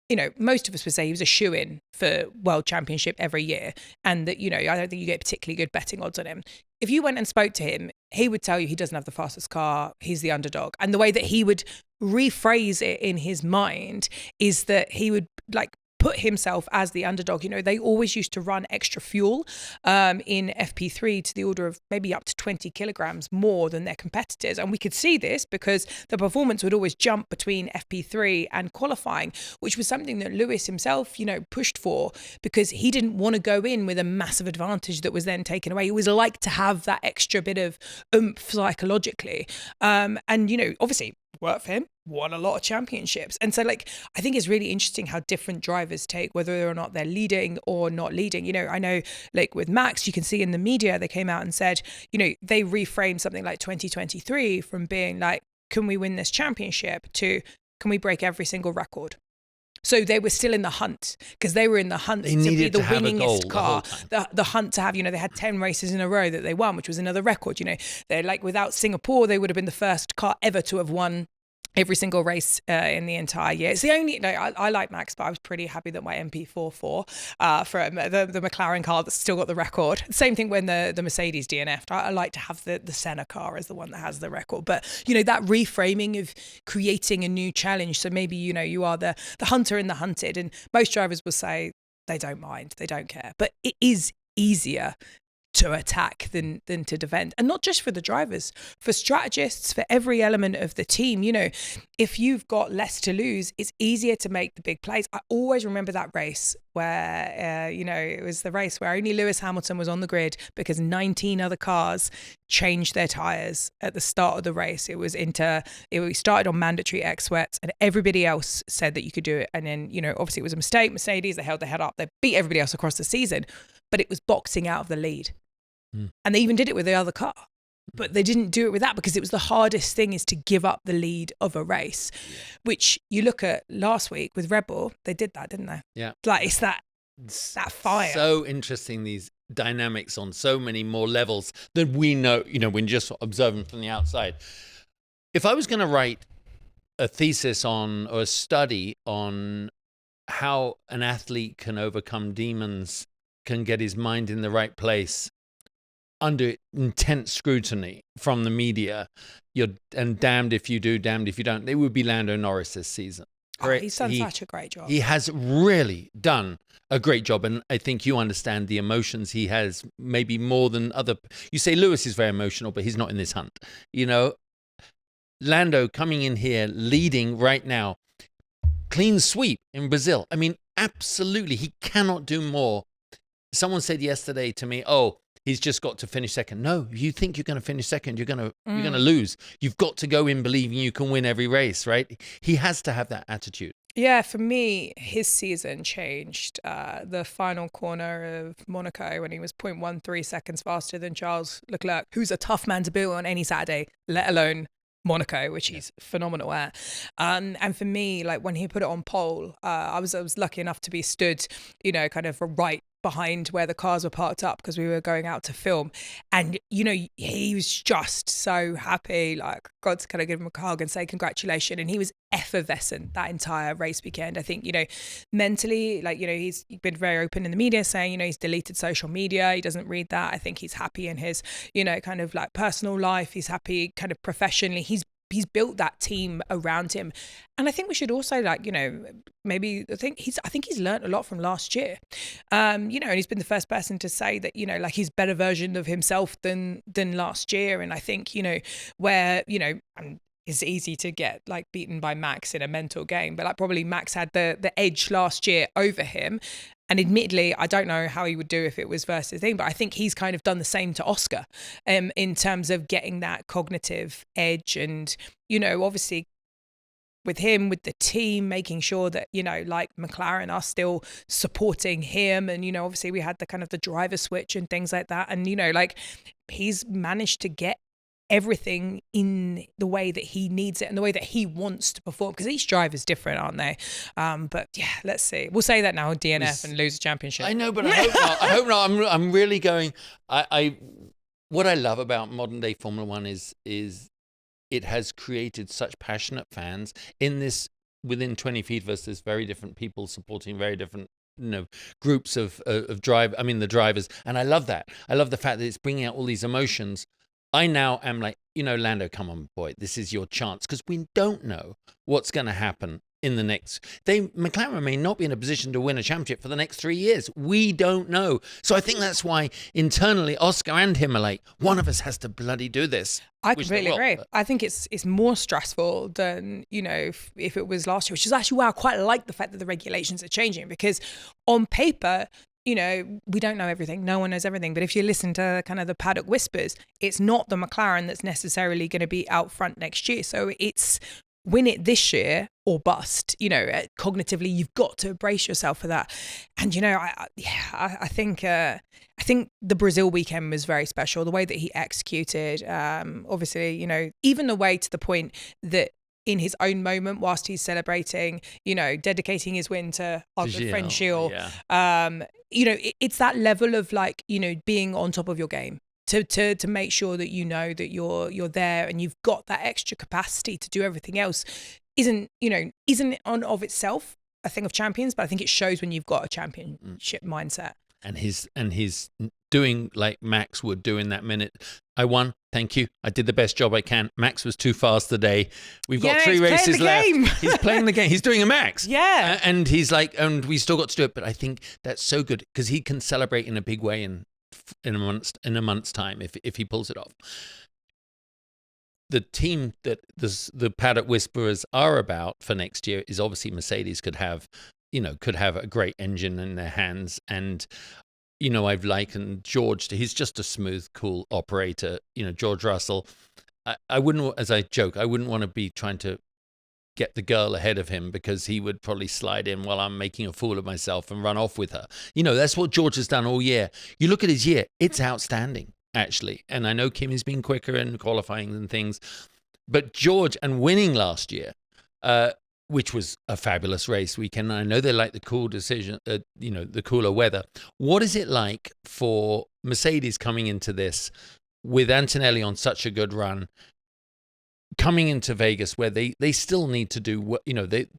you know, most of us would say he was a shoo-in for world championship every year, and that, you know, I don't think you get particularly good betting odds on him. If you went and spoke to him, he would tell you he doesn't have the fastest car, he's the underdog. And the way that he would rephrase it in his mind is that he would like put himself as the underdog. You know, they always used to run extra fuel in FP3 to the order of maybe up to 20 kilograms more than their competitors. And we could see this because the performance would always jump between FP3 and qualifying, which was something that Lewis himself, you know, pushed for, because he didn't want to go in with a massive advantage that was then taken away. He always liked to have that extra bit of oomph psychologically. And, you know, obviously worked for him, won a lot of championships. And so, like, I think it's really interesting how different drivers take, whether or not they're leading or not leading. You know, I know, like with Max, you can see in the media, they came out and said, you know, they reframed something like 2023 from being like, can we win this championship, to can we break every single record? So they were still in the hunt, because they were in the hunt to be the winningest car, the hunt to have, you know, they had 10 races in a row that they won, which was another record. You know, they're like, without Singapore, they would have been the first car ever to have won every single race in the entire year. It's the only, no, I like Max, but I was pretty happy that my MP44 from the McLaren car that's still got the record. Same thing when the Mercedes DNF'd. I like to have the Senna car as the one that has the record. But, you know, that reframing of creating a new challenge. So maybe, you know, you are the hunter and the hunted. And most drivers will say they don't mind, they don't care. But it is easier to attack than to defend. And not just for the drivers, for strategists, for every element of the team. You know, if you've got less to lose, it's easier to make the big plays. I always remember that race where, you know, it was the race where only Lewis Hamilton was on the grid because 19 other cars changed their tyres at the start of the race. We started on mandatory X-wets and everybody else said that you could do it. And then, you know, obviously it was a mistake. Mercedes, they held their head up. They beat everybody else across the season, but it was boxing out of the lead. And they even did it with the other car, but they didn't do it with that because it was the hardest thing is to give up the lead of a race, which you look at last week with Red Bull, they did that, didn't they? Yeah. Like it's that fire. So interesting, these dynamics on so many more levels than we know, you know, when just observing from the outside. If I was going to write a thesis on or a study on how an athlete can overcome demons, can get his mind in the right place under intense scrutiny from the media, and damned if you do, damned if you don't, it would be Lando Norris this season. He's done such a great job. He has really done a great job, and I think you understand the emotions he has, maybe more than other. You say Lewis is very emotional, but he's not in this hunt. You know, Lando coming in here, leading right now, clean sweep in Brazil. I mean, absolutely, he cannot do more. Someone said yesterday to me, "Oh, he's just got to finish second." No, you think you're going to finish second, you're going to lose. You've got to go in believing you can win every race, right? He has to have that attitude. Yeah, for me, his season changed. The final corner of Monaco when he was 0.13 seconds faster than Charles Leclerc, who's a tough man to beat on any Saturday, let alone Monaco, which he's phenomenal at. And for me, like when he put it on pole, I was lucky enough to be stood, you know, kind of right behind where the cars were parked up because we were going out to film. And, you know, he was just so happy, like, got to kind of give him a hug and say congratulations. And he was effervescent that entire race weekend. I think, you know, mentally, like, you know, he's been very open in the media saying, you know, he's deleted social media. He doesn't read that. I think he's happy in his, you know, kind of like personal life. He's happy kind of professionally. He's built that team around him. And I think we should also, like, you know, maybe I think he's learned a lot from last year. You know, and he's been the first person to say that, you know, like he's a better version of himself than last year. And I think, you know, where, you know, it's easy to get like beaten by Max in a mental game, but like probably Max had the edge last year over him. And admittedly, I don't know how he would do if it was versus thing, but I think he's kind of done the same to Oscar in terms of getting that cognitive edge. And, you know, obviously with him, with the team, making sure that, you know, like McLaren are still supporting him. And, you know, obviously we had the kind of the driver switch and things like that. And, you know, like he's managed to get everything in the way that he needs it and the way that he wants to perform, because each driver's different, aren't they? But yeah, let's see. We'll say that now, DNF and lose a championship. I know, but I hope not. I hope not. I'm really going. What I love about modern day Formula One is it has created such passionate fans in this. Within 20 feet of us, there's very different people supporting very different, you know, groups of the drivers, and I love that. I love the fact that it's bringing out all these emotions. I now am like, you know, Lando, come on, boy, this is your chance, because we don't know what's going to happen in the next. McLaren may not be in a position to win a championship for the next 3 years. We don't know. So I think that's why internally, Oscar and him are like, one of us has to bloody do this. I completely agree. But I think it's more stressful than, you know, if it was last year, which is actually why I quite like the fact that the regulations are changing, because on paper, you know, we don't know everything. No one knows everything. But if you listen to kind of the paddock whispers, it's not the McLaren that's necessarily going to be out front next year. So it's win it this year or bust. You know, cognitively, you've got to brace yourself for that. And, you know, I think the Brazil weekend was very special. The way that he executed, obviously, you know, even the way to the point that in his own moment, whilst he's celebrating, you know, dedicating his win to our good friend Gilles. Yeah. You know, it's that level of like, you know, being on top of your game to make sure that you know that you're there and you've got that extra capacity to do everything else. Isn't on of itself a thing of champions, but I think it shows when you've got a championship mindset. And he's doing like Max would do in that minute. I won. Thank you. I did the best job I can. Max was too fast today. We've got 3 races left. He's playing the game. He's doing a Max. Yeah. And he's like, and we still got to do it. But I think that's so good because he can celebrate in a big way and in a month's time if he pulls it off. The team that the paddock whisperers are about for next year is obviously Mercedes could have a great engine in their hands. And, I've likened George to, he's just a smooth, cool operator. George Russell, I wouldn't, as I joke, I wouldn't want to be trying to get the girl ahead of him because he would probably slide in while I'm making a fool of myself and run off with her. That's what George has done all year. You look at his year, it's outstanding. Actually, and I know Kimmy's been quicker in qualifying and things, but George and winning last year, which was a fabulous race weekend. I know they like the cool decision, the cooler weather. What is it like for Mercedes coming into this with Antonelli on such a good run, coming into Vegas where they still need to do,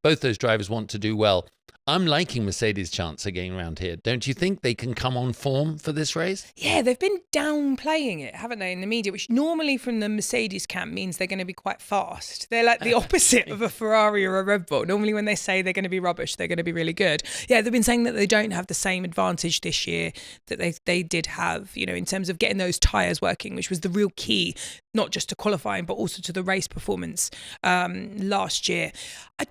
both those drivers want to do well. I'm liking Mercedes' chance again around here. Don't you think they can come on form for this race? Yeah, they've been downplaying it, haven't they, in the media, which normally from the Mercedes camp means they're going to be quite fast. They're like the opposite of a Ferrari or a Red Bull. Normally when they say they're going to be rubbish, they're going to be really good. Yeah, they've been saying that they don't have the same advantage this year that they did have, in terms of getting those tyres working, which was the real key, not just to qualifying, but also to the race performance last year.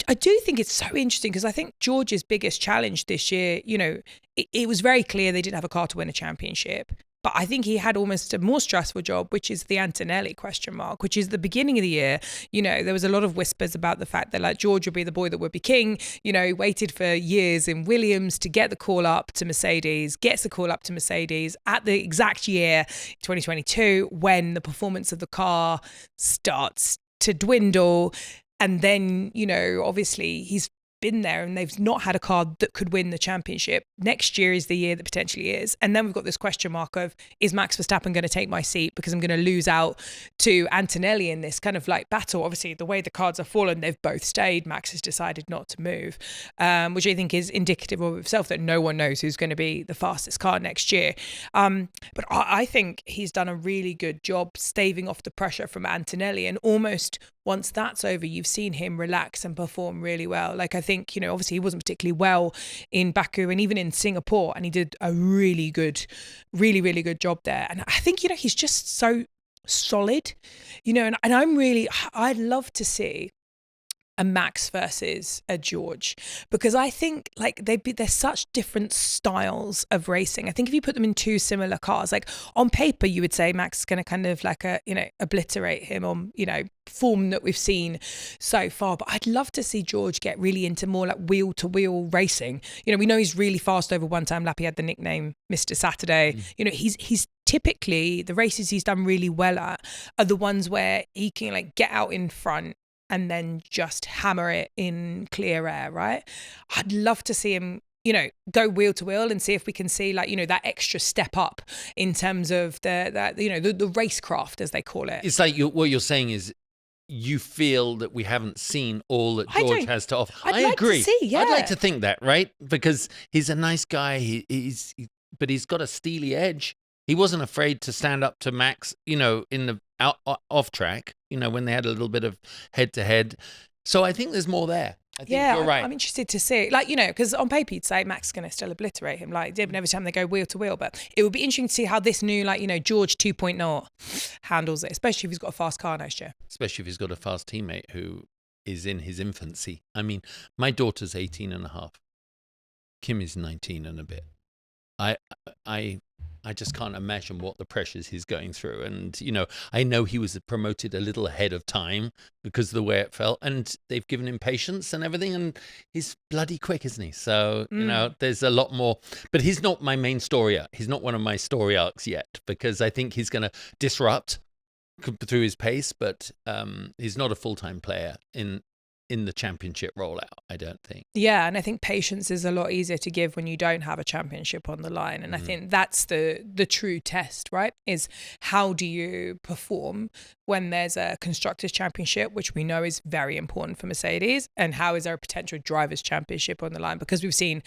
I do think it's so interesting because I think George's biggest challenge this year, it was very clear they didn't have a car to win a championship. But I think he had almost a more stressful job, which is the Antonelli question mark, which is the beginning of the year. There was a lot of whispers about the fact that George would be the boy that would be king. He waited for years in Williams to get the call up to Mercedes, gets the call up to Mercedes at the exact year, 2022, when the performance of the car starts to dwindle. And then, obviously he's been there and they've not had a car that could win the championship. Next year is the year that potentially is. And then we've got this question mark of, is Max Verstappen going to take my seat because I'm going to lose out to Antonelli in this kind of battle? Obviously, the way the cards have fallen, they've both stayed. Max has decided not to move, which I think is indicative of itself that no one knows who's going to be the fastest car next year. But I think he's done a really good job staving off the pressure from Antonelli, and almost once that's over, you've seen him relax and perform really well. I think, obviously he wasn't particularly well in Baku and even in Singapore, and he did a really, really good job there. And I think, he's just so solid, and I'd love to see a Max versus a George, because I think they're such different styles of racing. I think if you put them in two similar cars, on paper you would say Max is going to kind of obliterate him on form that we've seen so far, but I'd love to see George get really into more wheel to wheel racing. We know he's really fast over one time lap. He had the nickname Mr. Saturday. He's typically, the races he's done really well at are the ones where he can get out in front and then just hammer it in clear air, right? I'd love to see him, go wheel to wheel and see if we can see that extra step up in terms of the racecraft, as they call it. It's what you're saying is you feel that we haven't seen all that George has to offer. I agree. To see, yeah. I'd like to think that, right? Because he's a nice guy. But he's got a steely edge. He wasn't afraid to stand up to Max, in the off track, when they had a little bit of head to head. So I think there's more there. I think you're right. I'm interested to see, because on paper you'd say Max is going to still obliterate him, every time they go wheel to wheel. But it would be interesting to see how this new, George 2.0 handles it, especially if he's got a fast car next year. Especially if he's got a fast teammate who is in his infancy. I mean, my daughter's 18 and a half. Kim is 19 and a bit. I just can't imagine what the pressures he's going through. And, I know he was promoted a little ahead of time because of the way it felt. And they've given him patience and everything. And he's bloody quick, isn't he? So, there's a lot more. But he's not my main story arc. He's not one of my story arcs yet, because I think he's going to disrupt through his pace. But he's not a full-time player in the championship rollout, I don't think. Yeah, and I think patience is a lot easier to give when you don't have a championship on the line. And I think that's the true test, right? Is how do you perform when there's a Constructors' Championship, which we know is very important for Mercedes, and how is there a potential Drivers' Championship on the line? Because we've seen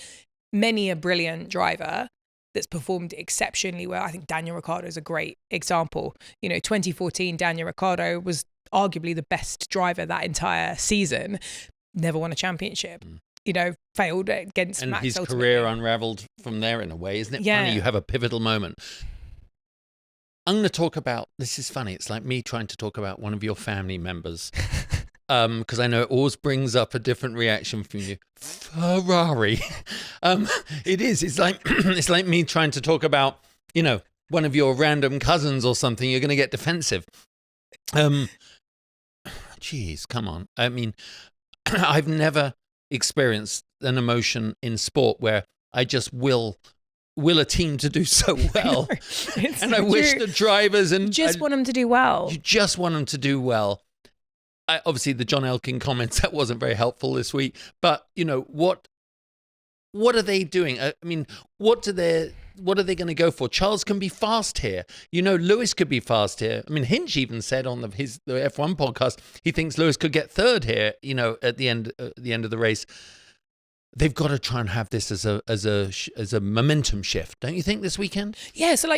many a brilliant driver that's performed exceptionally well. I think Daniel Ricciardo is a great example. 2014, Daniel Ricciardo was arguably the best driver that entire season, never won a championship, failed against and Max his ultimately. Career unraveled from there in a way, isn't it? Yeah. Funny, you have a pivotal moment. I'm going to talk about, this is funny, it's like me trying to talk about one of your family members, because I know it always brings up a different reaction from you. Ferrari. It is. It's like it's like me trying to talk about, one of your random cousins or something. You're going to get defensive. Geez, come on. I mean, I've never experienced an emotion in sport where I just will a team to do so well. And I wish the drivers and... You just want them to do well. You just want them to do well. Obviously, the John Elkin comments, that wasn't very helpful this week. But, what are they doing? I mean, what are they going to go for? Charles can be fast here. Lewis could be fast here. I mean, Hinch even said on the F1 podcast, he thinks Lewis could get third here, at the end of the race. They've got to try and have this as a momentum shift, don't you think, this weekend? Yeah, so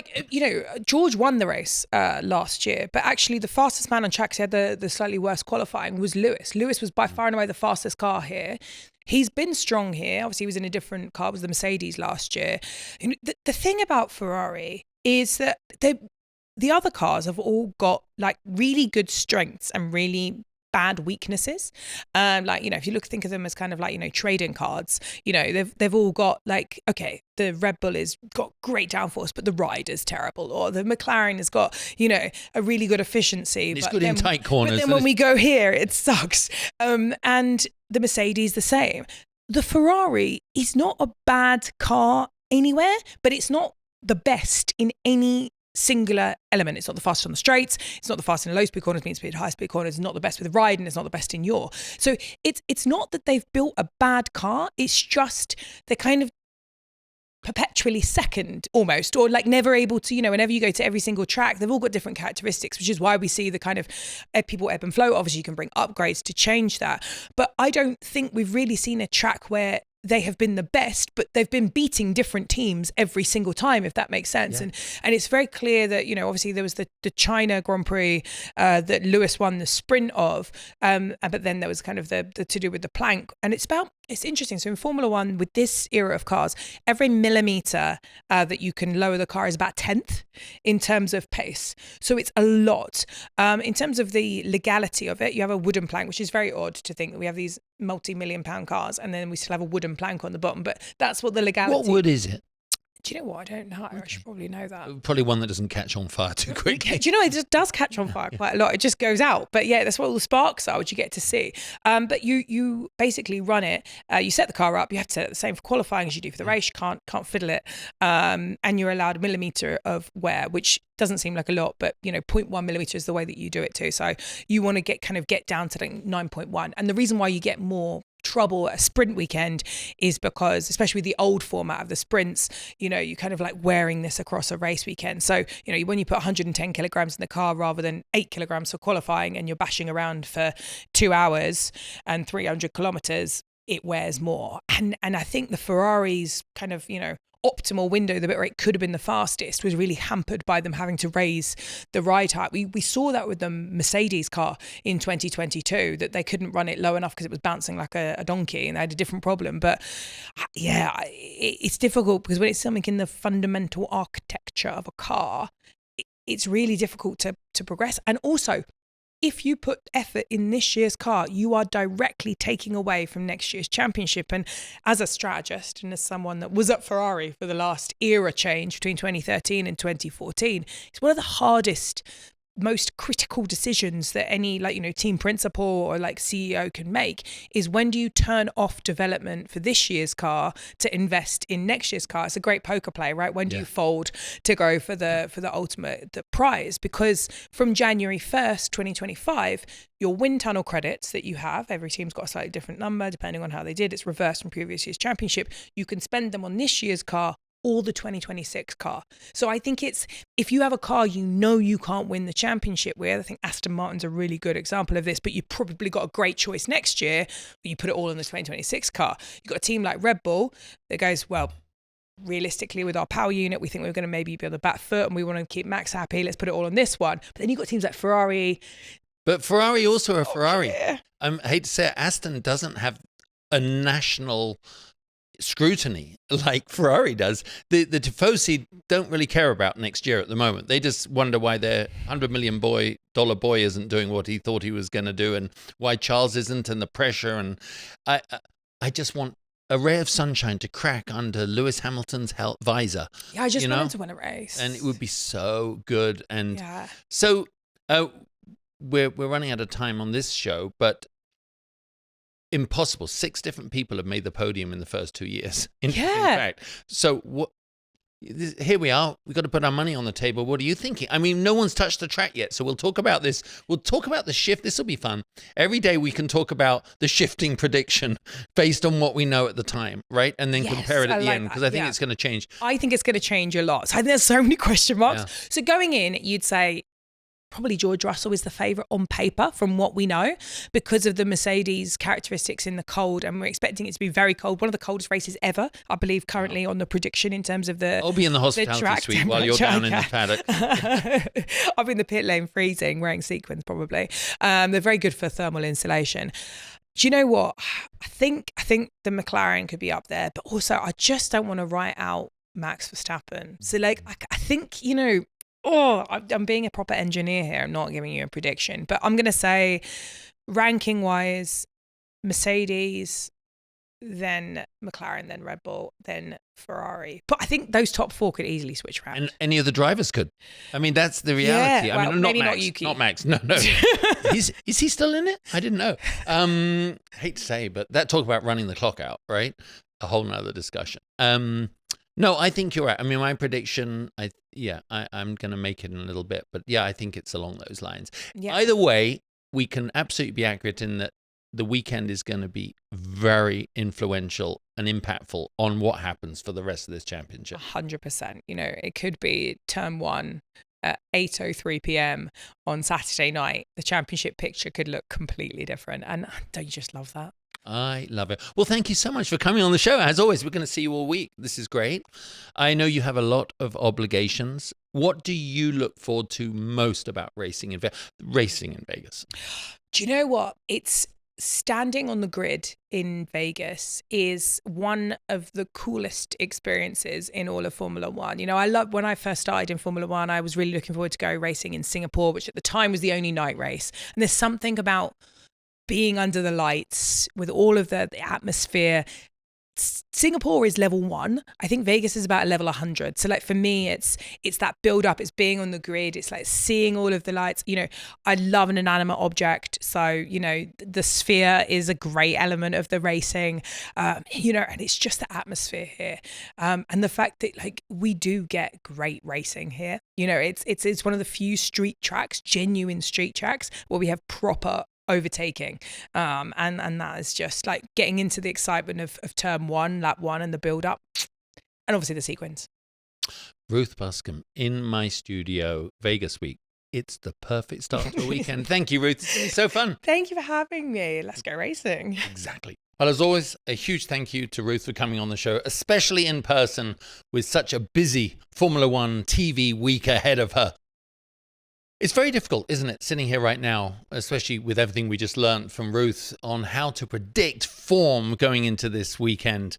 George won the race last year, but actually the fastest man on track, had the slightly worse qualifying, was Lewis. Lewis was by far and away the fastest car here. He's been strong here. Obviously, he was in a different car. It was the Mercedes last year. The thing about Ferrari is that the other cars have all got really good strengths and really bad weaknesses. If you think of them as kind of trading cards, they've all got the Red Bull has got great downforce, but the ride is terrible, or the McLaren has got, a really good efficiency. It's good in tight corners. But then when we go here, it sucks. And the Mercedes the same. The Ferrari is not a bad car anywhere, but it's not the best in any singular element. It's not the fastest on the straights. It's not the fastest in low speed corners, medium speed, high speed corners. It's not the best with the ride, and it's not the best in yaw. So it's not that they've built a bad car. It's just they're kind of perpetually second almost, or never able to, whenever you go to every single track, they've all got different characteristics, which is why we see the kind of people ebb and flow. Obviously you can bring upgrades to change that, but I don't think we've really seen a track where they have been the best, but they've been beating different teams every single time, if that makes sense. Yeah. And it's very clear that, obviously there was the China Grand Prix that Lewis won the sprint of, but then there was kind of the to do with the plank. And it's interesting. So in Formula One, with this era of cars, every millimetre that you can lower the car is about 10th in terms of pace. So it's a lot. In terms of the legality of it, you have a wooden plank, which is very odd to think that we have these multi-million-pound cars and then we still have a wooden plank on the bottom. But that's what the legality... What wood is it? Do you know what? I don't know. I should probably know that. Probably one that doesn't catch on fire too quickly. Do you know, it just does catch on fire quite a lot. It just goes out. But yeah, that's what all the sparks are, which you get to see. But you basically run it. You set the car up. You have to set it the same for qualifying as you do for the race. You can't fiddle it. And you're allowed a millimetre of wear, which doesn't seem like a lot, but 0.1 millimetre is the way that you do it too. So you want to get down to 9.1. And the reason why you get more trouble at a sprint weekend is because, especially with the old format of the sprints, you kind of wearing this across a race weekend. So, when you put 110 kilograms in the car rather than 8 kilograms for qualifying, and you're bashing around for 2 hours and 300 kilometers, it wears more. And I think the Ferrari's kind of, optimal window, the bit where it could have been the fastest, was really hampered by them having to raise the ride height. We saw that with the Mercedes car in 2022, that they couldn't run it low enough because it was bouncing like a donkey, and they had a different problem. But yeah, it's difficult because when it's something in the fundamental architecture of a car, it's really difficult to progress. And also, if you put effort in this year's car, you are directly taking away from next year's championship. And as a strategist and as someone that was at Ferrari for the last era change between 2013 and 2014, it's one of the hardest, most critical decisions that any team principal or CEO can make, is when do you turn off development for this year's car to invest in next year's car? It's a great poker play, right? When do you fold to go for the ultimate prize? Because from January 1st 2025, your wind tunnel credits that you have, every team's got a slightly different number depending on how they did, it's reversed from previous year's championship, you can spend them on this year's car or the 2026 car. So I think if you have a car you can't win the championship with, I think Aston Martin's a really good example of this, but you've probably got a great choice next year, but you put it all in the 2026 car. You've got a team like Red Bull that goes, well, realistically with our power unit, we think we're going to maybe be on the back foot and we want to keep Max happy, let's put it all on this one. But then you've got teams like Ferrari. But Ferrari also are Ferrari. Yeah. I hate to say it, Aston doesn't have a national scrutiny like Ferrari does. The Tifosi don't really care about next year at the moment. They just wonder why their $100 million boy isn't doing what he thought he was going to do, and why Charles isn't, and the pressure. And I just want a ray of sunshine to crack under Lewis Hamilton's visor. Yeah, I just want him to win a race, and it would be so good. And so we're running out of time on this show, but impossible. 6 different people have made the podium in the first 2 years. In fact. So here we are. We've got to put our money on the table. What are you thinking? I mean, no one's touched the track yet, so we'll talk about this. We'll talk about the shift. This will be fun. Every day we can talk about the shifting prediction based on what we know at the time, right? And then compare it at the end, because I think it's going to change. I think it's going to change a lot. So I think there's so many question marks. Yeah. So going in, you'd say probably George Russell is the favourite on paper from what we know, because of the Mercedes characteristics in the cold, and we're expecting it to be very cold. One of the coldest races ever, I believe, currently on the prediction in terms of the I'll be in the hospitality suite while you're down in the paddock. I'll be in the pit lane freezing, wearing sequins probably. They're very good for thermal insulation. Do you know what? I think the McLaren could be up there, but also I just don't want to write out Max Verstappen. So I think, I'm being a proper engineer here. I'm not giving you a prediction, but I'm going to say ranking wise, Mercedes, then McLaren, then Red Bull, then Ferrari. But I think those top 4 could easily switch around. And any of the drivers could. I mean, that's the reality. Yeah, not Max. No. Is he still in it? I didn't know. Hate to say, but that talk about running the clock out, right? A whole nother discussion. No, I think you're right. I mean, my prediction, I'm going to make it in a little bit. But I think it's along those lines. Yeah. Either way, we can absolutely be accurate in that the weekend is going to be very influential and impactful on what happens for the rest of this championship. 100%. It could be turn 1 at 8:03 p.m. on Saturday night. The championship picture could look completely different. And don't you just love that? I love it. Well, thank you so much for coming on the show. As always, we're going to see you all week. This is great. I know you have a lot of obligations. What do you look forward to most about racing in Vegas? Do you know what? It's standing on the grid in Vegas is one of the coolest experiences in all of Formula One. I love, when I first started in Formula One, I was really looking forward to go racing in Singapore, which at the time was the only night race. And there's something about being under the lights with all of the atmosphere. Singapore is level 1. I think Vegas is about level 100. So for me, it's that build up. It's being on the grid. It's seeing all of the lights. I love an inanimate object. So, the sphere is a great element of the racing, and it's just the atmosphere here. And the fact that we do get great racing here. It's one of the few street tracks, genuine street tracks, where we have proper overtaking, and that is just getting into the excitement of turn 1, lap 1, and the build up, and obviously the sequence. Ruth Buscombe in my studio, Vegas week. It's the perfect start to a weekend. Thank you, Ruth. It's been so fun. Thank you for having me. Let's go racing. Exactly. Well, as always, a huge thank you to Ruth for coming on the show, especially in person with such a busy Formula One TV week ahead of her. It's very difficult, isn't it, sitting here right now, especially with everything we just learned from Ruth on how to predict form going into this weekend.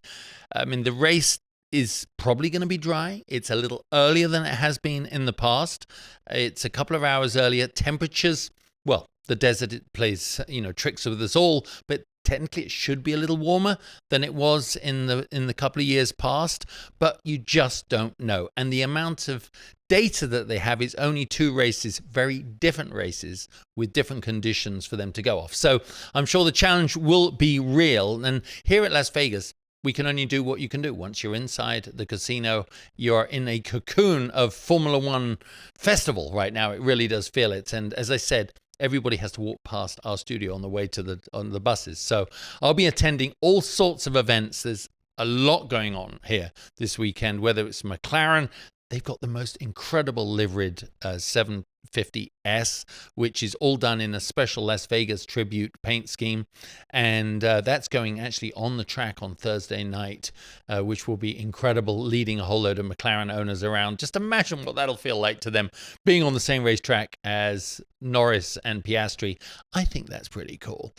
I mean, the race is probably going to be dry. It's a little earlier than it has been in the past. It's a couple of hours earlier. Temperatures, well, the desert, it plays, tricks with us all, but technically it should be a little warmer than it was in the couple of years past, but you just don't know. And the amount of data that they have is only 2 races, very different races with different conditions for them to go off. So I'm sure the challenge will be real. And here at Las Vegas, we can only do what you can do. Once you're inside the casino, you're in a cocoon of Formula One festival right now. It really does feel it. And as I said, everybody has to walk past our studio on the way to on the buses. So I'll be attending all sorts of events. There's a lot going on here this weekend, whether it's McLaren. They've got the most incredible liveried 750 S, which is all done in a special Las Vegas tribute paint scheme. And that's going actually on the track on Thursday night, which will be incredible, leading a whole load of McLaren owners around. Just imagine what that'll feel like to them being on the same racetrack as Norris and Piastri. I think that's pretty cool.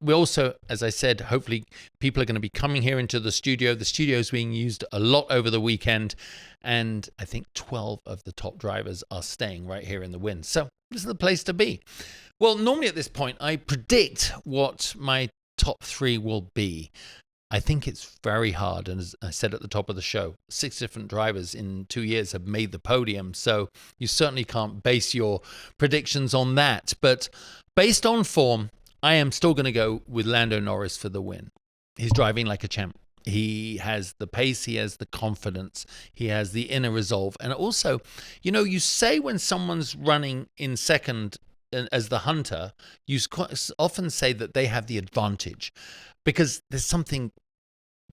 We also, as I said, hopefully people are going to be coming here into the studio. The studio is being used a lot over the weekend, and I think 12 of the top drivers are staying right here in the Wynn. So this is the place to be. Well, normally at this point, I predict what my top 3 will be. I think it's very hard. And as I said at the top of the show, 6 different drivers in 2 years have made the podium. So you certainly can't base your predictions on that. But based on form, I am still going to go with Lando Norris for the win. He's driving like a champ. He has the pace, he has the confidence, he has the inner resolve. And also, you know, you say when someone's running in second as the hunter, you often say that they have the advantage because there's something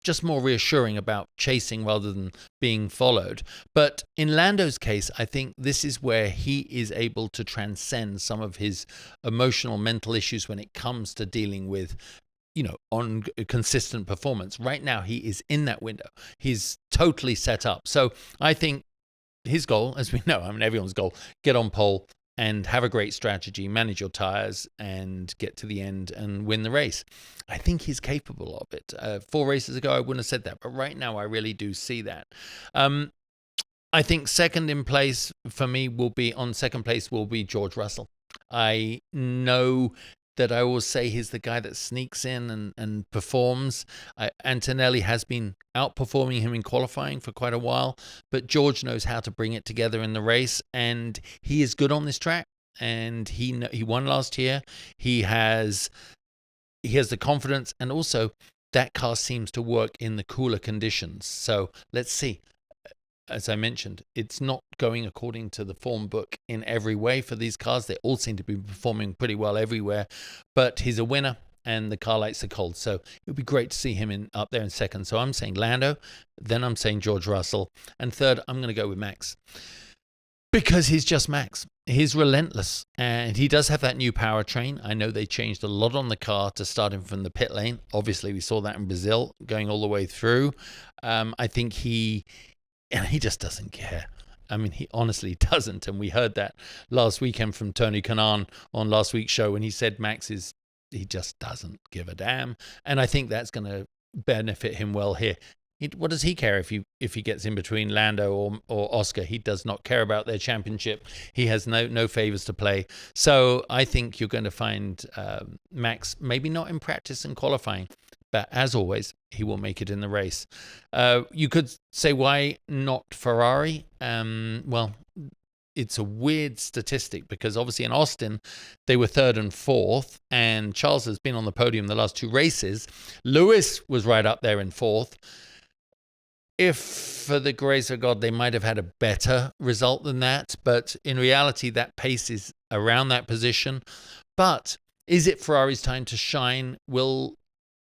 just more reassuring about chasing rather than being followed. But in Lando's case, I think this is where he is able to transcend some of his emotional, mental issues when it comes to dealing with, you know, on consistent performance. Right now, he is in that window. He's totally set up. So I think his goal, as we know, I mean, everyone's goal, get on pole and have a great strategy, manage your tires and get to the end and win the race. I think he's capable of it. 4 races ago, I wouldn't have said that, but right now I really do see that. I think second place will be George Russell. I know that I always say he's the guy that sneaks in and performs. Antonelli has been outperforming him in qualifying for quite a while, but George knows how to bring it together in the race, and he is good on this track. And he won last year. He has the confidence, and also that car seems to work in the cooler conditions. So let's see. As I mentioned, it's not going according to the form book in every way for these cars. They all seem to be performing pretty well everywhere, but he's a winner and the car likes the cold. So it would be great to see him up there in second. So I'm saying Lando, then I'm saying George Russell, and third, I'm going to go with Max because he's just Max. He's relentless, and he does have that new powertrain. I know they changed a lot on the car to start him from the pit lane. Obviously, we saw that in Brazil going all the way through. I think he just doesn't care. I mean, he honestly doesn't. And we heard that last weekend from Tony Kanaan on last week's show when he said he just doesn't give a damn. And I think that's going to benefit him well here. What does he care if he gets in between Lando or Oscar? He does not care about their championship. He has no favors to play. So I think you're going to find Max, maybe not in practice and qualifying, but as always, he will make it in the race. You could say, why not Ferrari? Well, it's a weird statistic because obviously in Austin, they were 3rd and 4th, and Charles has been on the podium the last 2 races. Lewis was right up there in 4th. If, for the grace of God, they might have had a better result than that, but in reality, that pace is around that position. But is it Ferrari's time to shine? Will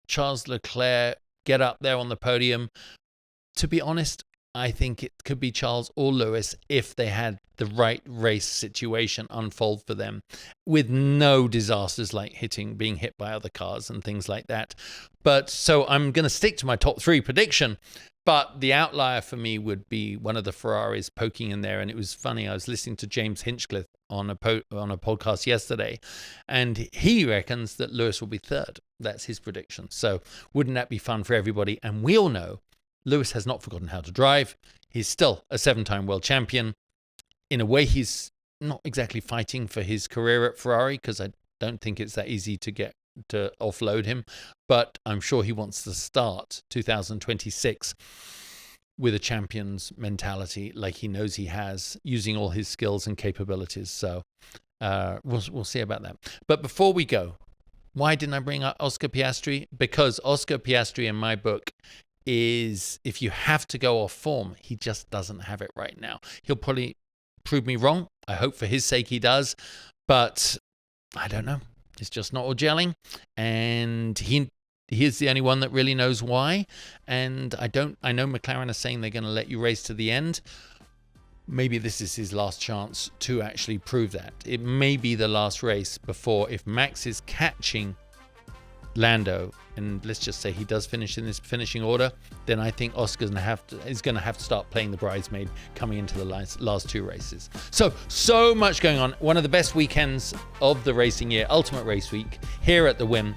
Charles Leclerc get up there on the podium? To be honest, I think it could be Charles or Lewis if they had the right race situation unfold for them with no disasters like being hit by other cars and things like that. But so I'm going to stick to my top 3 prediction. But the outlier for me would be one of the Ferraris poking in there. And it was funny. I was listening to James Hinchcliffe on a podcast yesterday, and he reckons that Lewis will be 3rd. That's his prediction. So wouldn't that be fun for everybody? And we all know Lewis has not forgotten how to drive. He's still a 7-time world champion. In a way, he's not exactly fighting for his career at Ferrari because I don't think it's that easy to offload him, but I'm sure he wants to start 2026 with a champion's mentality like he knows he has, using all his skills and capabilities. So we'll see about that. But before we go, why didn't I bring up Oscar Piastri? Because Oscar Piastri, in my book, is, if you have to go off form, he just doesn't have it right now. He'll probably prove me wrong. I hope for his sake he does, but I don't know. It's just not all gelling, and he is the only one that really knows why. And I know McLaren are saying they're going to let you race to the end. maybe this is his last chance to actually prove that. It may be the last race before, if Max is catching Lando, and let's just say he does finish in this finishing order, then I think Oscar's is going to have to start playing the bridesmaid coming into the last two races. So much going on. One of the best weekends of the racing year, Ultimate Race Week, here at the Wynn.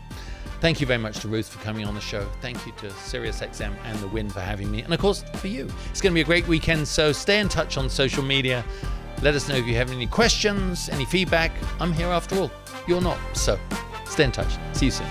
Thank you very much to Ruth for coming on the show. Thank you to SiriusXM and the Wynn for having me. And of course, for you. It's going to be a great weekend, so stay in touch on social media. Let us know if you have any questions, any feedback. I'm here after all. You're not. So stay in touch. See you soon.